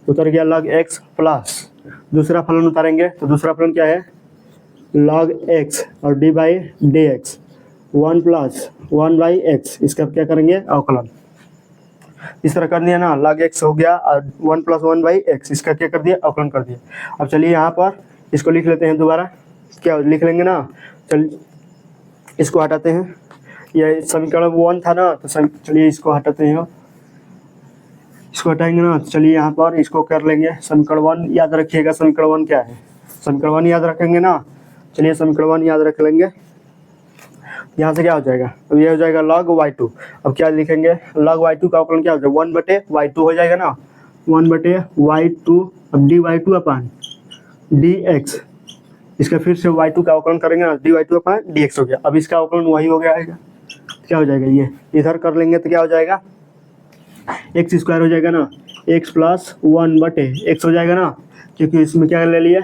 उतर गया log x प्लस दूसरा फलन उतारेंगे, तो दूसरा फलन क्या है log x और dy/dx 1 प्लस 1/x, इसका क्या करेंगे अवकलन, इस तरह कर दिया ना, log x हो गया और 1 प्लस 1/x, इसका क्या कर दिया अवकलन कर दिया। अब चलिए यहाँ पर इसको लिख लेते हैं दोबारा, क्या लिख लेंगे ना, चलिए इसको हटाते हैं, ये समीकरण 1 था ना, तो चलिए इसको हटाते हैं, इसको हटाएंगे ना, चलिए यहाँ पर इसको कर लेंगे समीकरण 1, याद रखिएगा समीकरण 1 क्या है, समीकरण 1 याद रखेंगे ना। चलिए समीकरण 1 याद रख लेंगे, यहाँ से क्या हो जाएगा, अब ये हो जाएगा log y2, अब क्या लिखेंगे log y2 का अवकलन क्या हो जाएगा 1/y2 हो जाएगा ना, 1/y2, अब dy/dx, इसका फिर से y2 का अवकलन करेंगे ना, dy/dx हो गया। अब इसका अवकलन वही हो गया आएगा, क्या हो जाएगा ये इधर कर लेंगे तो क्या हो जाएगा x स्क्वायर हो जाएगा ना, x प्लस 1/x हो जाएगा ना, क्योंकि इसमें क्या ले लिया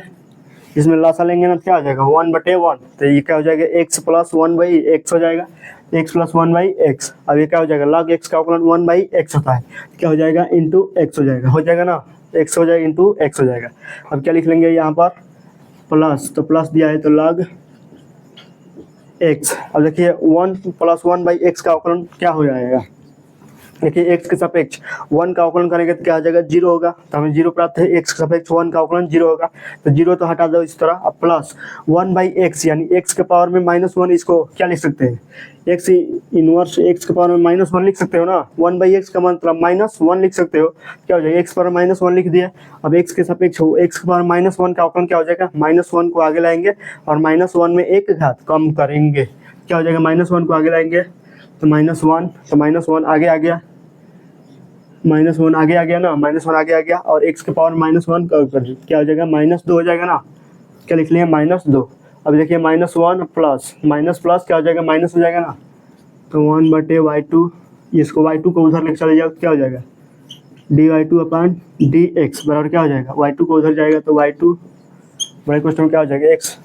इसमें लासा लेंगे ना तो क्या हो जाएगा 1/1, तो ये क्या हो जाएगा x प्लस 1/x हो जाएगा, x प्लस 1/x। अब ये क्या हो जाएगा log x का अवकलन 1/x होता है, क्या हो जाएगा इंटू x हो जाएगा ना, x हो जाएगा इंटू x हो जाएगा। अब क्या लिख लेंगे यहाँ पर प्लस, तो प्लस दिया है तो log x। अब देखिए 1 प्लस 1/x का अवकलन क्या हो जाएगा, देखिए x के सापेक्ष 1 का अवकलन करेंगे तो क्या हो जाएगा 0 होगा, तो हमें 0 प्राप्त है, x के सापेक्ष 1 का अवकलन 0 होगा, तो 0 तो हटा दो इस तरह। अब प्लस 1/x यानी x के पावर में -1, इसको क्या लिख सकते हैं, x इनवर्स x के पावर में -1 लिख सकते हो ना, 1/x का मतलब -1 लिख सकते हो, क्या हो जाएगा x पावर -1 लिख दिया। अब x के सापेक्ष x के पावर -1 का अवकलन क्या हो जाएगा, -1 को आगे लाएंगे और -1 में एक घात कम करेंगे, क्या हो जाएगा -1 को आगे लाएंगे तो -1, तो -1 आगे आ गया, -1 आगे आ गया ना, -1 आगे आ गया और x के पावर -1 कर क्या हो जाएगा -2 हो जाएगा ना, क्या लिख लिया -2। अब देखिए -1 प्लस माइनस प्लस क्या हो जाएगा माइनस हो जाएगा ना, तो 1/y2, इसको y2 को उधर लेकर चले जाओ क्या हो जाएगा dy2/dx बराबर क्या हो जाएगा, y2 को उधर जाएगा तो y2 बड़े क्वेश्चन में क्या हो जाएगा x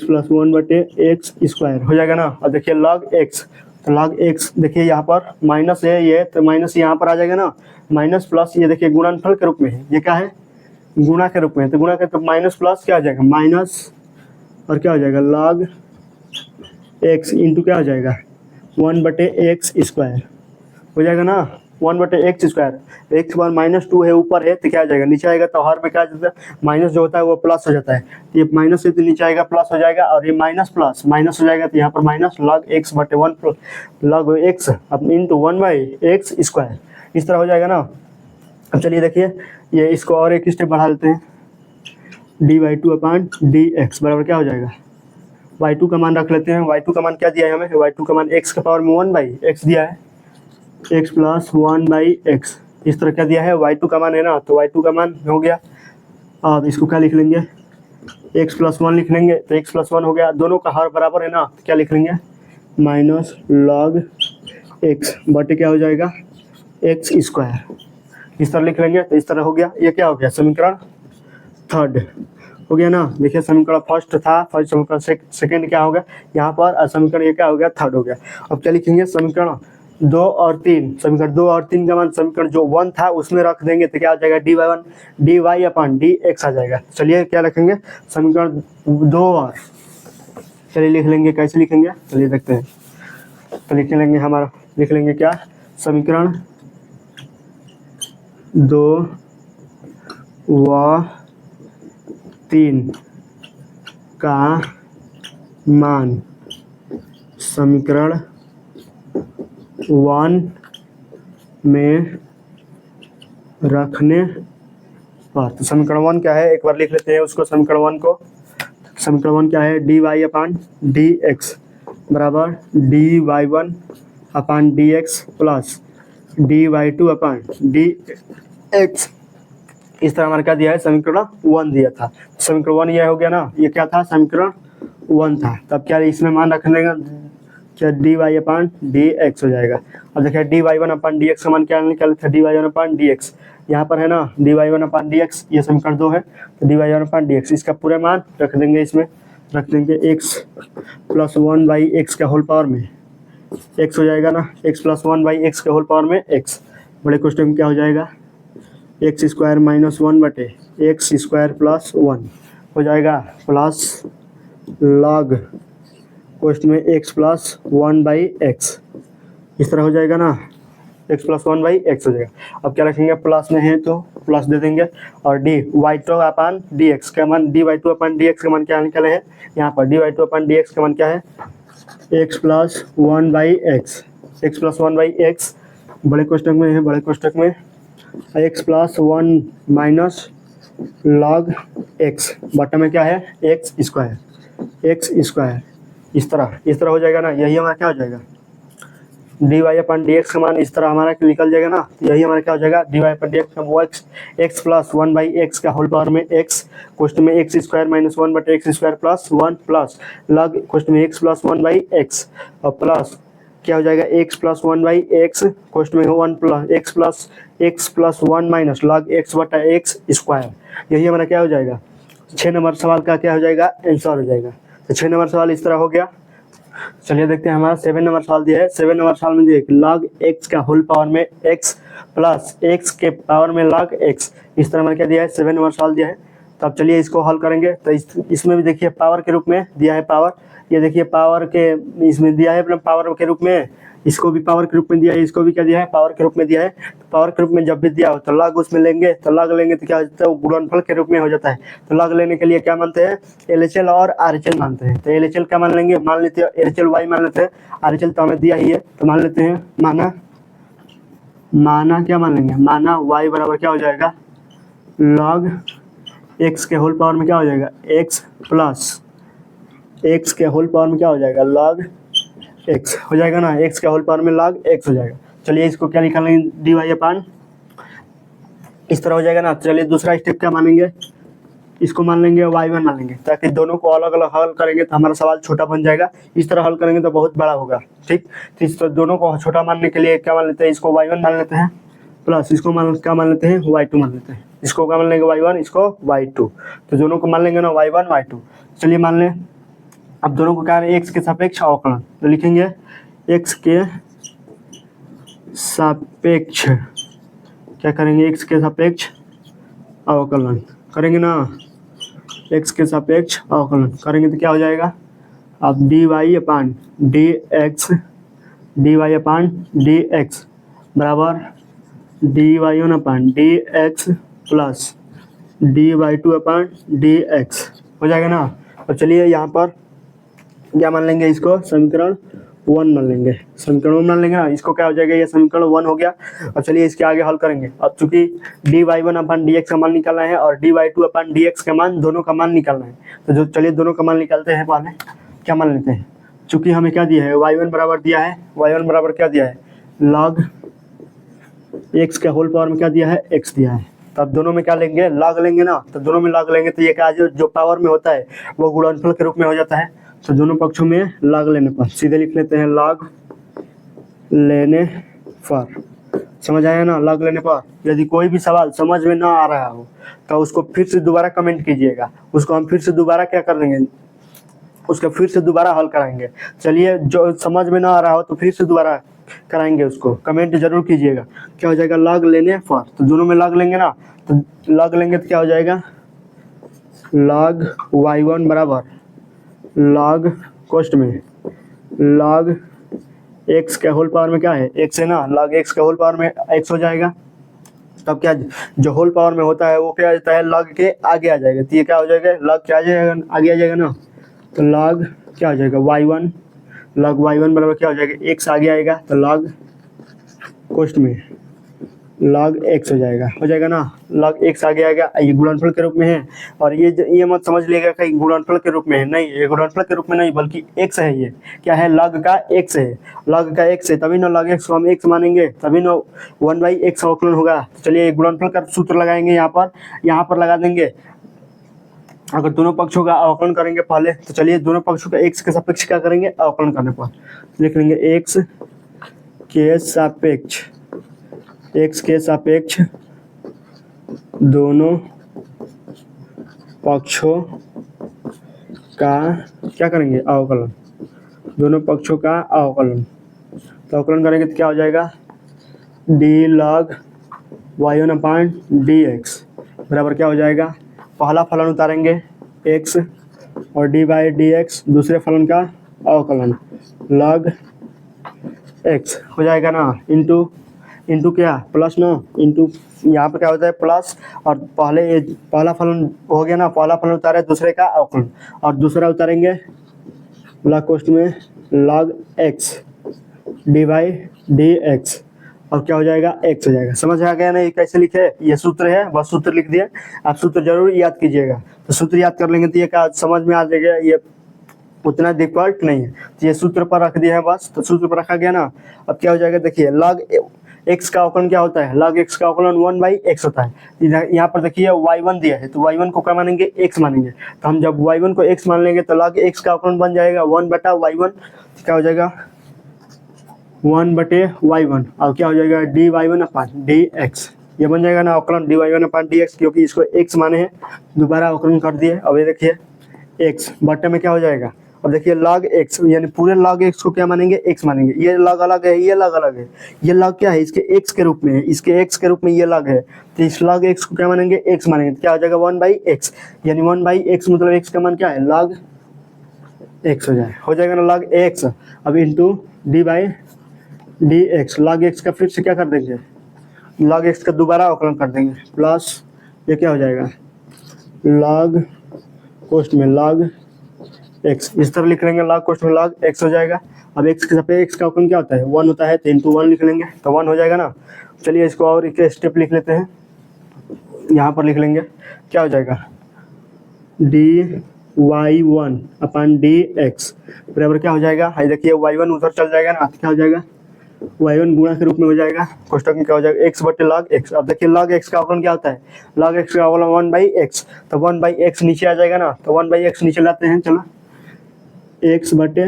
प्लस 1/x² हो जाएगा ना। अब देखिए log x, तो log x देखिए यहाँ पर माइनस है ये, तो माइनस यहाँ पर आ जाएगा ना, माइनस प्लस ये देखिए गुणनफल के रूप में है, ये क्या है गुणा के रूप में, तो गुणा के तो माइनस प्लस क्या हो जाएगा माइनस और क्या हो जाएगा log x इंटू क्या हो जाएगा 1/x² हो जाएगा ना, 1/x²। x बार -2 है ऊपर है तो क्या आ जाएगा नीचे आएगा, तो हर में क्या जाता है माइनस जो होता है वो प्लस हो जाता है, ये माइनस से तो नीचे आएगा प्लस हो जाएगा, और ये माइनस प्लस माइनस हो जाएगा तो यहाँ पर minus log x/1 log x अब इंटू 1/x², इस तरह हो जाएगा ना। अब चलिए देखिए ये इसको और एक स्टेप बढ़ा देते हैं, dy2/dx बराबर क्या हो जाएगा, y2 का मान रख लेते हैं, y2 का मान क्या दिया है हमें, y2 का मान x के पावर में 1/x दिया है, x प्लस 1/x, इस तरह क्या दिया है y2 का मान है ना, तो y2 का मान हो गया। अब इसको क्या लिख लेंगे x प्लस 1 लिख लेंगे, तो x प्लस 1 हो गया, दोनों का हर बराबर है ना, तो क्या लिख लेंगे माइनस log x बटे क्या हो जाएगा x², इस तरह लिख लेंगे, तो इस तरह हो गया। ये क्या हो गया समीकरण 3 हो गया ना। देखिए समीकरण फर्स्ट था, फर्स्ट समीकरण सेकंड क्या हो गया यहाँ पर, और समीकरण ये क्या हो गया 3 हो गया। अब क्या लिखेंगे समीकरण 2 और 3, समीकरण 2 और 3 का मान समीकरण जो 1 था उसमें रख देंगे तो क्या आ जाएगा dy/dx आ जाएगा। चलिए क्या लिखेंगे समीकरण 2 और, चलिए लिख लेंगे, कैसे लिखेंगे चलिए देखते हैं, तो लिख लेंगे हमारा, लिख लेंगे क्या समीकरण 2 व 3 का मान समीकरण 1 में रखने पर, तो समीकरण 1 क्या है एक बार लिख लेते हैं उसको, समीकरण 1 को, समीकरण 1 क्या है dy/dx बराबर dy1/dx प्लस dy2/dx, इस तरह हमारा क्या दिया है समीकरण 1 दिया था, समीकरण 1 यह हो गया ना, ये क्या था समीकरण 1 था, तब क्या इसमें मान रख लेंगे क्या dy/dx हो जाएगा। अब देखिए dy1/dx का मान क्या निकाला था dy1/dx, यहाँ पर है ना dy1/dx, ये समीकरण 2 है, तो dy1/dx इसका पूरे मान रख देंगे, इसमें रख देंगे x प्लस 1/x के होल पावर में x हो जाएगा ना, x प्लस 1/x के होल पावर में x, बड़े क्वेश्चन में क्या हो जाएगा x² - 1/x² प्लस 1 हो जाएगा, प्लस log क्वेश्चन में x प्लस 1/x, इस तरह हो जाएगा ना, x प्लस 1/x हो जाएगा। अब क्या रखेंगे प्लस में है तो प्लस दे देंगे, और dy2/dx का मान dy2/dx का मान क्या निकले है यहाँ पर, dy2/dx का मान क्या है x plus 1/x, x plus 1/x बड़े कोष्टक में है, बड़े कोष्टक में x plus 1 minus log x बटा में क्या है x², इस तरह हो जाएगा ना, यही हमारा क्या हो जाएगा dy/dx का मान इस तरह हमारा निकल जाएगा ना, यही हमारा क्या हो जाएगा dy/dx का वो x प्लस 1/x का होल पावर में x क्वेश्चन में x² - 1/x² plus 1 plus log question में x प्लस 1/x और प्लस क्या हो जाएगा x प्लस 1/x क्वेश्चन में 1 plus x plus 1 minus log x बटा x², यही हमारा क्या हो जाएगा 6 नंबर सवाल का क्या हो जाएगा, आंसर हो जाएगा। तो 6 नंबर सवाल इस तरह हो गया। चलिए देखते हैं हमारा 7 नंबर सवाल दिया है। 7 नंबर सवाल में दिया लॉग एक्स का होल पावर में एक्स प्लस एक्स के पावर में लॉग एक्स, इस तरह में क्या दिया है, 7 नंबर सवाल दिया है। तो अब चलिए इसको हल करेंगे। तो इसमें भी देखिए पावर के रूप में दिया है पावर, ये देखिए पावर के इसमें दिया है पावर के रूप में, इसको भी पावर के रूप में दिया है, इसको भी क्या दिया है, पावर के रूप में दिया है। तो पावर के रूप में जब भी दिया हो तो लॉग उसमें लेंगे, तो लॉग लेंगे तो क्या हो जाता है, वो गुणनफल के रूप में हो जाता है। तो लॉग लेने के लिए क्या मानते हैं, LHL और RHL मानते हैं। तो LHL क्या मान लेंगे, मान लेते हैं LHL y मान लेते हैं, RHL तो हमें दिया ही है तो मान लेते हैं माना क्या मान लेंगे, माना y बराबर क्या हो जाएगा, लॉग x के होल पावर में क्या हो जाएगा, x प्लस x के होल पावर में क्या हो जाएगा, लॉग x हो जाएगा ना, x के होल पावर में log x हो जाएगा। चलिए इसको क्या निकाल लेंगे, dy अपान इस तरह हो जाएगा ना। चलिए दूसरा स्टेप क्या मानेंगे, इसको मान लेंगे y1 मान लेंगे, ताकि दोनों को अलग अलग हल करेंगे तो हमारा सवाल छोटा बन जाएगा। इस तरह हल करेंगे तो बहुत बड़ा होगा, ठीक। तो इस दोनों को छोटा मानने के लिए क्या मान लेते हैं, इसको y1 मान लेते हैं प्लस इसको क्या मान लेते हैं, y2 मान लेते हैं। इसको क्या मान लेंगे y1, इसको y2, तो दोनों को मान लेंगे ना y1 y2। चलिए मान लें अब दोनों को क्या है, x के सापेक्ष अवकलन, तो लिखेंगे x के सापेक्ष क्या करेंगे, x के सापेक्ष अवकलन करेंगे ना, x के सापेक्ष अवकलन करेंगे तो क्या हो जाएगा, अब dy अपान dx बराबर dy1 अपान dx प्लस dy2 अपान dx हो जाएगा ना। और चलिए यहाँ पर क्या मान लेंगे, इसको समीकरण 1 मान लेंगे, समीकरण 1 मान लेंगे ना, इसको क्या हो जाएगा, ये समीकरण 1 हो गया। अब चलिए इसके आगे हल करेंगे। अब चूंकि dy1 अपान dx का मान निकालना है और dy2 अपान dx का मान, दोनों का मान निकालना है, तो जो चलिए दोनों का मान निकालते हैं। पहले क्या मान लेते हैं, चूंकि हमें क्या दिया है, y1 बराबर दिया है, y1 बराबर क्या दिया है, log x के होल पावर में क्या दिया है, x दिया है। तब दोनों में क्या लेंगे, log लेंगे ना, तो दोनों में log लेंगे तो ये क्या जो पावर में होता है वो गुणनफल के रूप में हो जाता है। तो दोनों पक्षों में log लेने पर सीधे लिख लेते हैं log लेने पर, समझ आया ना। log लेने पर यदि कोई भी सवाल समझ में ना आ रहा हो तो उसको फिर से दोबारा कमेंट कीजिएगा, उसको हम फिर से दोबारा क्या कर देंगे, उसका फिर से दोबारा हल कराएंगे। चलिए जो समझ में ना आ रहा हो तो फिर से दोबारा कराएंगे, उसको कमेंट जरूर कीजिएगा। क्या हो जाएगा, log लेने पर, तो दोनों में log लेंगे ना, तो log लेंगे तो क्या हो जाएगा, log y1 बराबर log कोष्ठ में log x के होल पावर में क्या है, x है ना, log x के होल पावर में x हो जाएगा। तब क्या जो होल पावर में होता है वो क्या आ जाता है, log के आगे आ जाएगा, तो ये क्या हो जाएगा, log क्या आ जाएगा, आगे आ जाएगा ना। तो log क्या हो जाएगा, y1 log y1 बराबर क्या हो जाएगा, x आगे आएगा, तो log कोष्ठ में log x हो जाएगा ना, log x आगे आएगा। ये गुणनफल के रूप में है, और ये मत समझ लीजिएगा कि गुणनफल के रूप में है, नहीं, ये गुणनफल के रूप में नहीं बल्कि x है। ये क्या है, log का x है, log का x है, तभी ना log x को हम x मानेंगे, तभी ना 1/x अवकलन होगा। तो चलिए गुणनफल का सूत्र लगाएंगे, यहाँ पर लगा देंगे। अगर दोनों पक्षों का अवकलन करेंगे पहले, तो चलिए दोनों पक्षों का x के सापेक्ष क्या करेंगे, अवकलन करने पर लिख लेंगे x के सापेक्ष दोनों पक्षों का क्या करेंगे, अवकलन, दोनों पक्षों का अवकलन। तो अवकलन करेंगे तो क्या हो जाएगा, d log y1 अपान dx बराबर क्या हो जाएगा, पहला फलन उतारेंगे x और d/dx, दूसरे फलन का अवकलन log x हो जाएगा ना, इंटू क्या, प्लस ना, इंटू यहाँ पर क्या होता है प्लस, और पहला फलन हो गया ना, पहला फलन उतारे दूसरे का अवकलन, और दूसरा उतारेंगे log कोष्ठ में log x d/dx, और क्या हो जाएगा, x हो जाएगा। समझ आ गया ना, ये कैसे लिखे, ये सूत्र है, बस सूत्र लिख दिए, आप सूत्र जरूर याद कीजिएगा। तो सूत्र याद कर लेंगे तो ये क्या समझ में आ जाएगा, ये उतना डिफिकल्ट नहीं है। तो ये सूत्र पर रख दिया है बस, तो सूत्र पर रखा गया ना। अब क्या हो जाएगा, देखिए log x का अवकलन क्या होता है, log x का अवकलन 1/x होता है। यहाँ पर देखिए y1 दिया है, तो y1 को क्या मानेंगे, x मानेंगे। तो हम जब y1 को x मान लेंगे तो log x का अवकलन बन जाएगा 1/y1, क्या हो जाएगा 1/y1, और क्या हो जाएगा dy1 अपान dx ये बन जाएगा ना अवकलन dy1 अपान dx, क्योंकि इसको x माने हैं, दोबारा अवकलन कर दिए। अब ये देखिए x बटे में क्या हो जाएगा, अब देखिए log x, यानी पूरे log x को क्या मानेंगे, x मानेंगे। ये log अलग है, ये log अलग है, ये log क्या है, इसके x के रूप में है, इसके x के रूप में ये log है, तो इस log x को क्या मानेंगे, x मानेंगे, तो क्या हो जाएगा 1/x, यानी 1/x मतलब x का मान क्या है, log x हो जाएगा ना log x। अब इंटू d/dx, log x का फिर से क्या कर देंगे, log x का दोबारा अवकलन कर देंगे, प्लस ये क्या हो जाएगा log कोष्ठ में log x, इस तरह लिख लेंगे, log कोष्ठ में log x हो जाएगा। अब x के सापेक्ष का अवकलन क्या होता है, 1 होता है, तो इंटू 1 लिख लेंगे, तो 1 हो जाएगा ना। चलिए इसको और एक स्टेप लिख लेते हैं, यहाँ पर लिख लेंगे, क्या हो जाएगा dy1 अपान dx बराबर क्या हो जाएगा, है देखिए y1 उधर चल जाएगा ना, क्या हो जाएगा y1 गुणा के रूप में हो जाएगा, कोष्ठक में क्या हो जाएगा x बटे log x। अब देखिए log x का अवकलन क्या होता है, log x का अवकलन 1/x, तो 1/x नीचे आ जाएगा ना, तो 1/x नीचे लाते हैं, चलो x बटे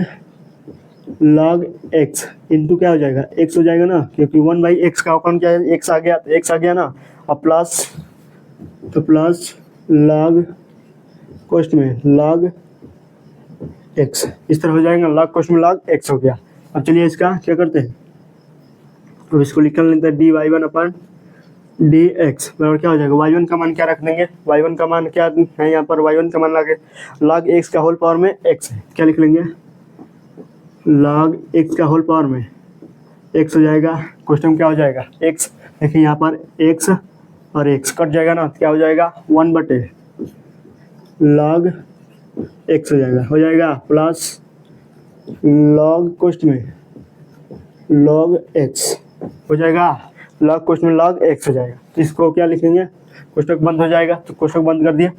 log x इंटू क्या हो जाएगा x हो जाएगा ना, क्योंकि 1/x का अवकलन क्या है, x आ गया, तो x आ गया ना। अब प्लस, तो प्लस log कोष्ठ में log x, इस तरह हो जाएगा, log कोष्ठ में log x हो गया। अब चलिए इसका क्या करते हैं, अब इसको लिख लेते हैं dy1 अपान dx बराबर क्या हो जाएगा, y1 का मान क्या रख देंगे, y1 का मान क्या है यहाँ पर, y1 का मान लगे log x का होल पावर में x है, क्या लिख लेंगे log x का होल पावर में x हो जाएगा, क्वेश्चन क्या हो जाएगा x, देखिए यहाँ पर x और x कट जाएगा ना, क्या हो जाएगा 1 बटे log x हो जाएगा प्लस log कोष्ठ में log x हो जाएगा, log कोष्ठ में log x हो जाएगा। तो इसको क्या लिखेंगे, कोष्ठक बंद हो जाएगा, तो कोष्ठक बंद कर दिया।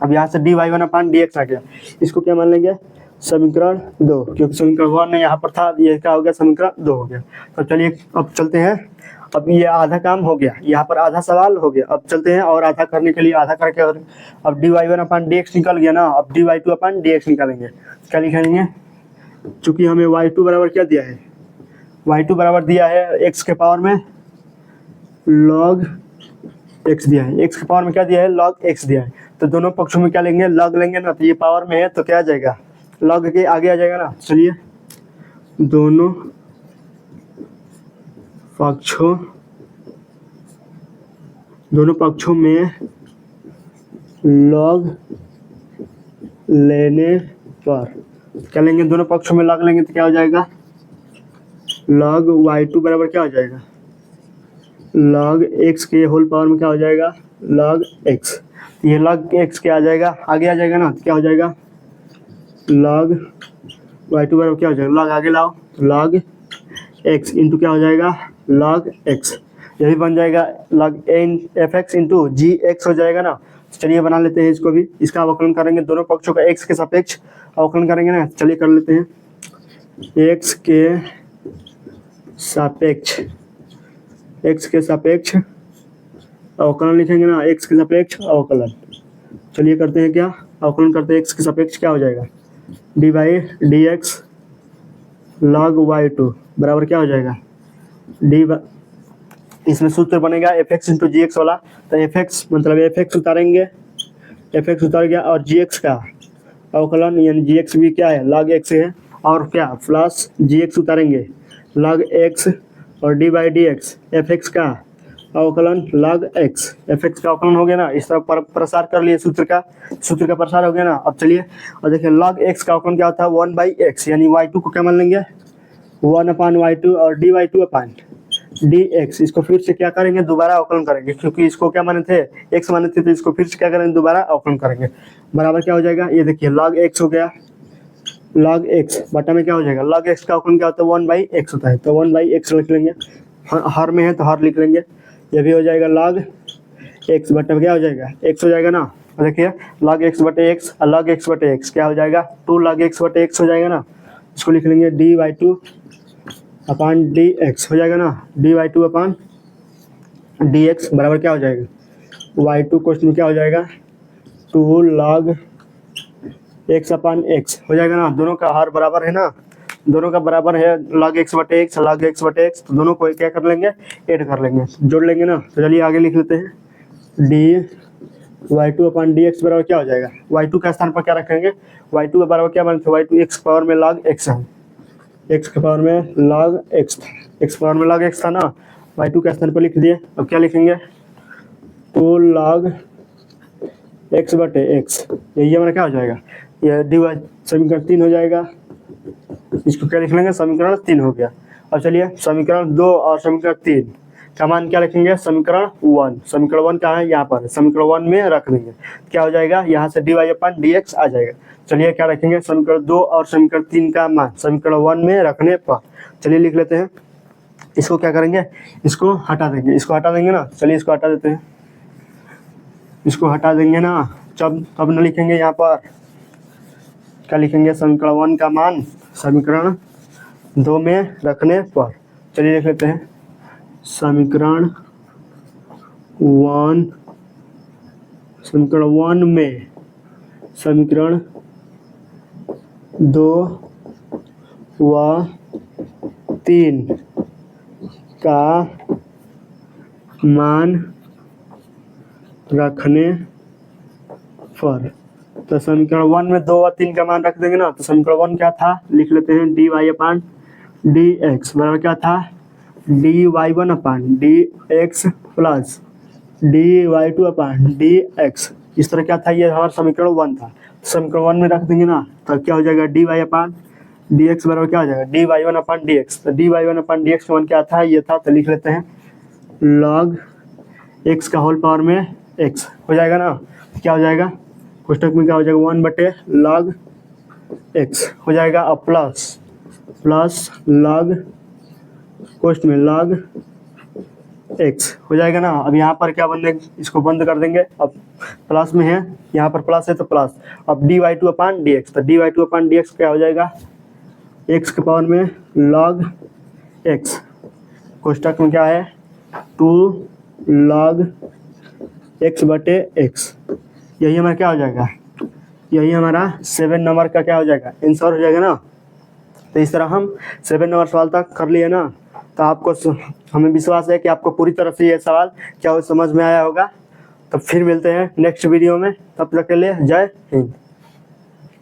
अब यहाँ से dy1 अपान dx आ गया, इसको क्या मान लेंगे समीकरण 2, क्योंकि समीकरण 1 यहाँ पर था, ये क्या हो गया समीकरण 2 हो गया। तो चलिए अब चलते हैं, अब ये आधा काम हो गया, यहाँ पर आधा सवाल हो गया, अब चलते हैं और आधा करने के लिए आधा करके, और अब dy1 अपान dx निकल गया ना, अब dy2 अपान dx निकालेंगे, क्या लिखेंगे, चूंकि हमें y2 बराबर क्या दिया है, y2 बराबर दिया है x के पावर में log x दिया है, x के पावर में क्या दिया है log x दिया है, तो दोनों पक्षों में क्या लेंगे log लेंगे ना, तो ये पावर में है तो क्या आ जाएगा log के आगे आ जाएगा ना। चलिए दोनों पक्षों में log लेने पर क्या लेंगे, दोनों पक्षों में log लेंगे तो क्या हो जाएगा log y2 बराबर क्या हो जाएगा log x के होल पावर में क्या हो जाएगा log x, ये log x क्या आ जाएगा आगे आ जाएगा ना, तो क्या हो जाएगा log y2 बराबर क्या हो जाएगा, log आगे लाओ log x इंटू क्या हो जाएगा log x, यही बन जाएगा log fx इंटू gx हो जाएगा ना। चलिए बना लेते हैं इसको भी, इसका अवकलन करेंगे, दोनों पक्षों का x के सापेक्ष अवकलन करेंगे ना, चलिए कर लेते हैं, x के सापेक्ष अवकलन लिखेंगे ना, x के सापेक्ष अवकलन। चलिए करते हैं, क्या अवकलन करते हैं, x के सापेक्ष क्या हो जाएगा dy/dx log y2 बराबर क्या हो जाएगा इसमें सूत्र बनेगा fx इंटू जी एक्स वाला, तो fx मतलब fx उतारेंगे, fx उतार गया, और gx का अवकलन यानी gx भी क्या है log x है, और क्या प्लस gx उतारेंगे log x, और d/dx fx का अवकलन log x, fx का अवकलन हो गया ना, इस तरह प्रसार कर लिए, सूत्र का प्रसार हो गया ना। अब चलिए और देखिए log x का अवकलन क्या होता है 1/x, यानी y2 को क्या मान लेंगे 1 अपान y2 और dy2 अपान dx, इसको फिर से क्या करेंगे दोबारा अवकलन करेंगे, क्योंकि इसको क्या माने थे x माने थे, तो इसको फिर से क्या करेंगे दोबारा अवकलन करेंगे, बराबर क्या हो जाएगा, ये देखिए log x हो गया, log x बटा में क्या हो जाएगा, log x का अवकलन क्या होता है 1/x होता है, तो 1/x लिख लेंगे, हर में है तो हर लिख लेंगे, ये भी हो जाएगा log x बटा में क्या हो जाएगा x हो जाएगा ना। देखिए log x बटे x और log x बटे x क्या हो जाएगा 2 log x बटे x हो जाएगा ना, इसको लिख लेंगे dy2 अपान dx हो जाएगा ना, dy2 अपान dx बराबर क्या हो जाएगा y2 क्वेश्चन में क्या हो जाएगा 2 log x अपान x हो जाएगा ना, दोनों का हर बराबर है ना, दोनों का बराबर है log x बटे x, log x बटे x, तो दोनों को क्या कर लेंगे, ऐड कर लेंगे, जोड़ लेंगे ना। तो चलिए आगे लिख लेते हैं, D Y two upon D x बराबर क्या हो जाएगा, वाई टू का स्थान पर क्या रखेंगे, वाई टू का बराबर क्या बनता है, वाई टू एक्स पावर में log x है, एक्स के पावर में log x, एक्स पावर में log x था ना, वाई टू के स्थान पर लिख दिए। अब क्या लिखेंगे, टू log x बटे x, यही हमारा क्या हो जाएगा, यह डी वाई समीकरण 3 हो जाएगा। इसको क्या लिख लेंगे, समीकरण 3 हो गया। अब चलिए समीकरण 2 और समीकरण 3 का मान क्या लिखेंगे, समीकरण 1, समीकरण 1 कहाँ है, यहाँ पर, समीकरण 1 में रख देंगे, क्या हो जाएगा, यहाँ से डी वाई अपन डी एक्स आ जाएगा। चलिए क्या रखेंगे, समीकरण 2 और समीकरण 3 का मान समीकरण 1 में रखने पर, चलिए लिख लेते हैं। इसको क्या करेंगे, इसको हटा देंगे, इसको हटा देंगे ना, चलिए इसको हटा देते हैं, इसको हटा देंगे ना, तब न लिखेंगे यहाँ पर, क्या लिखेंगे, समीकरण 1 का मान समीकरण 2 में रखने पर। चलिए लिख लेते हैं, समीकरण 1 में समीकरण 2 व 3 का मान रखने पर। तो समीकरण 1 में 2 व 3 का मान रख देंगे ना, तो समीकरण 1 क्या था, लिख लेते हैं, D Y upon D x बराबर क्या था, D Y one upon D x plus D Y two upon D x. इस तरह क्या था, ये हमारा समीकरण 1 था, समीकरण 1 में रख देंगे ना, तो क्या हो जाएगा, d Y upon D x बराबर क्या हो जाएगा, d Y one upon D x. तो d Y one upon D x का मान क्या था, ये था, तो लिख लेते हैं log x का होल पावर में x हो जाएगा ना, क्या हो जाएगा, कोष्टक में क्या हो जाएगा, 1 बटे log x हो जाएगा, अब प्लस log कोष्ट में log x हो जाएगा ना। अब यहाँ पर क्या बन, इसको बंद कर देंगे, अब प्लस में है, यहाँ पर प्लस है तो प्लस, अब d Y two upon D x, तो d Y two upon D x क्या हो जाएगा, x के पावर में log x, कोष्टक में क्या है, 2 log x बटे x, यही हमारा क्या हो जाएगा, यही हमारा 7 नंबर का क्या हो जाएगा, आंसर हो जाएगा ना। तो इस तरह हम 7 नंबर सवाल तक कर लिए ना। तो आपको, हमें विश्वास है कि आपको पूरी तरह से ये सवाल क्या हो समझ में आया होगा। तो फिर मिलते हैं नेक्स्ट वीडियो में, तब तक के लिए जय हिंद।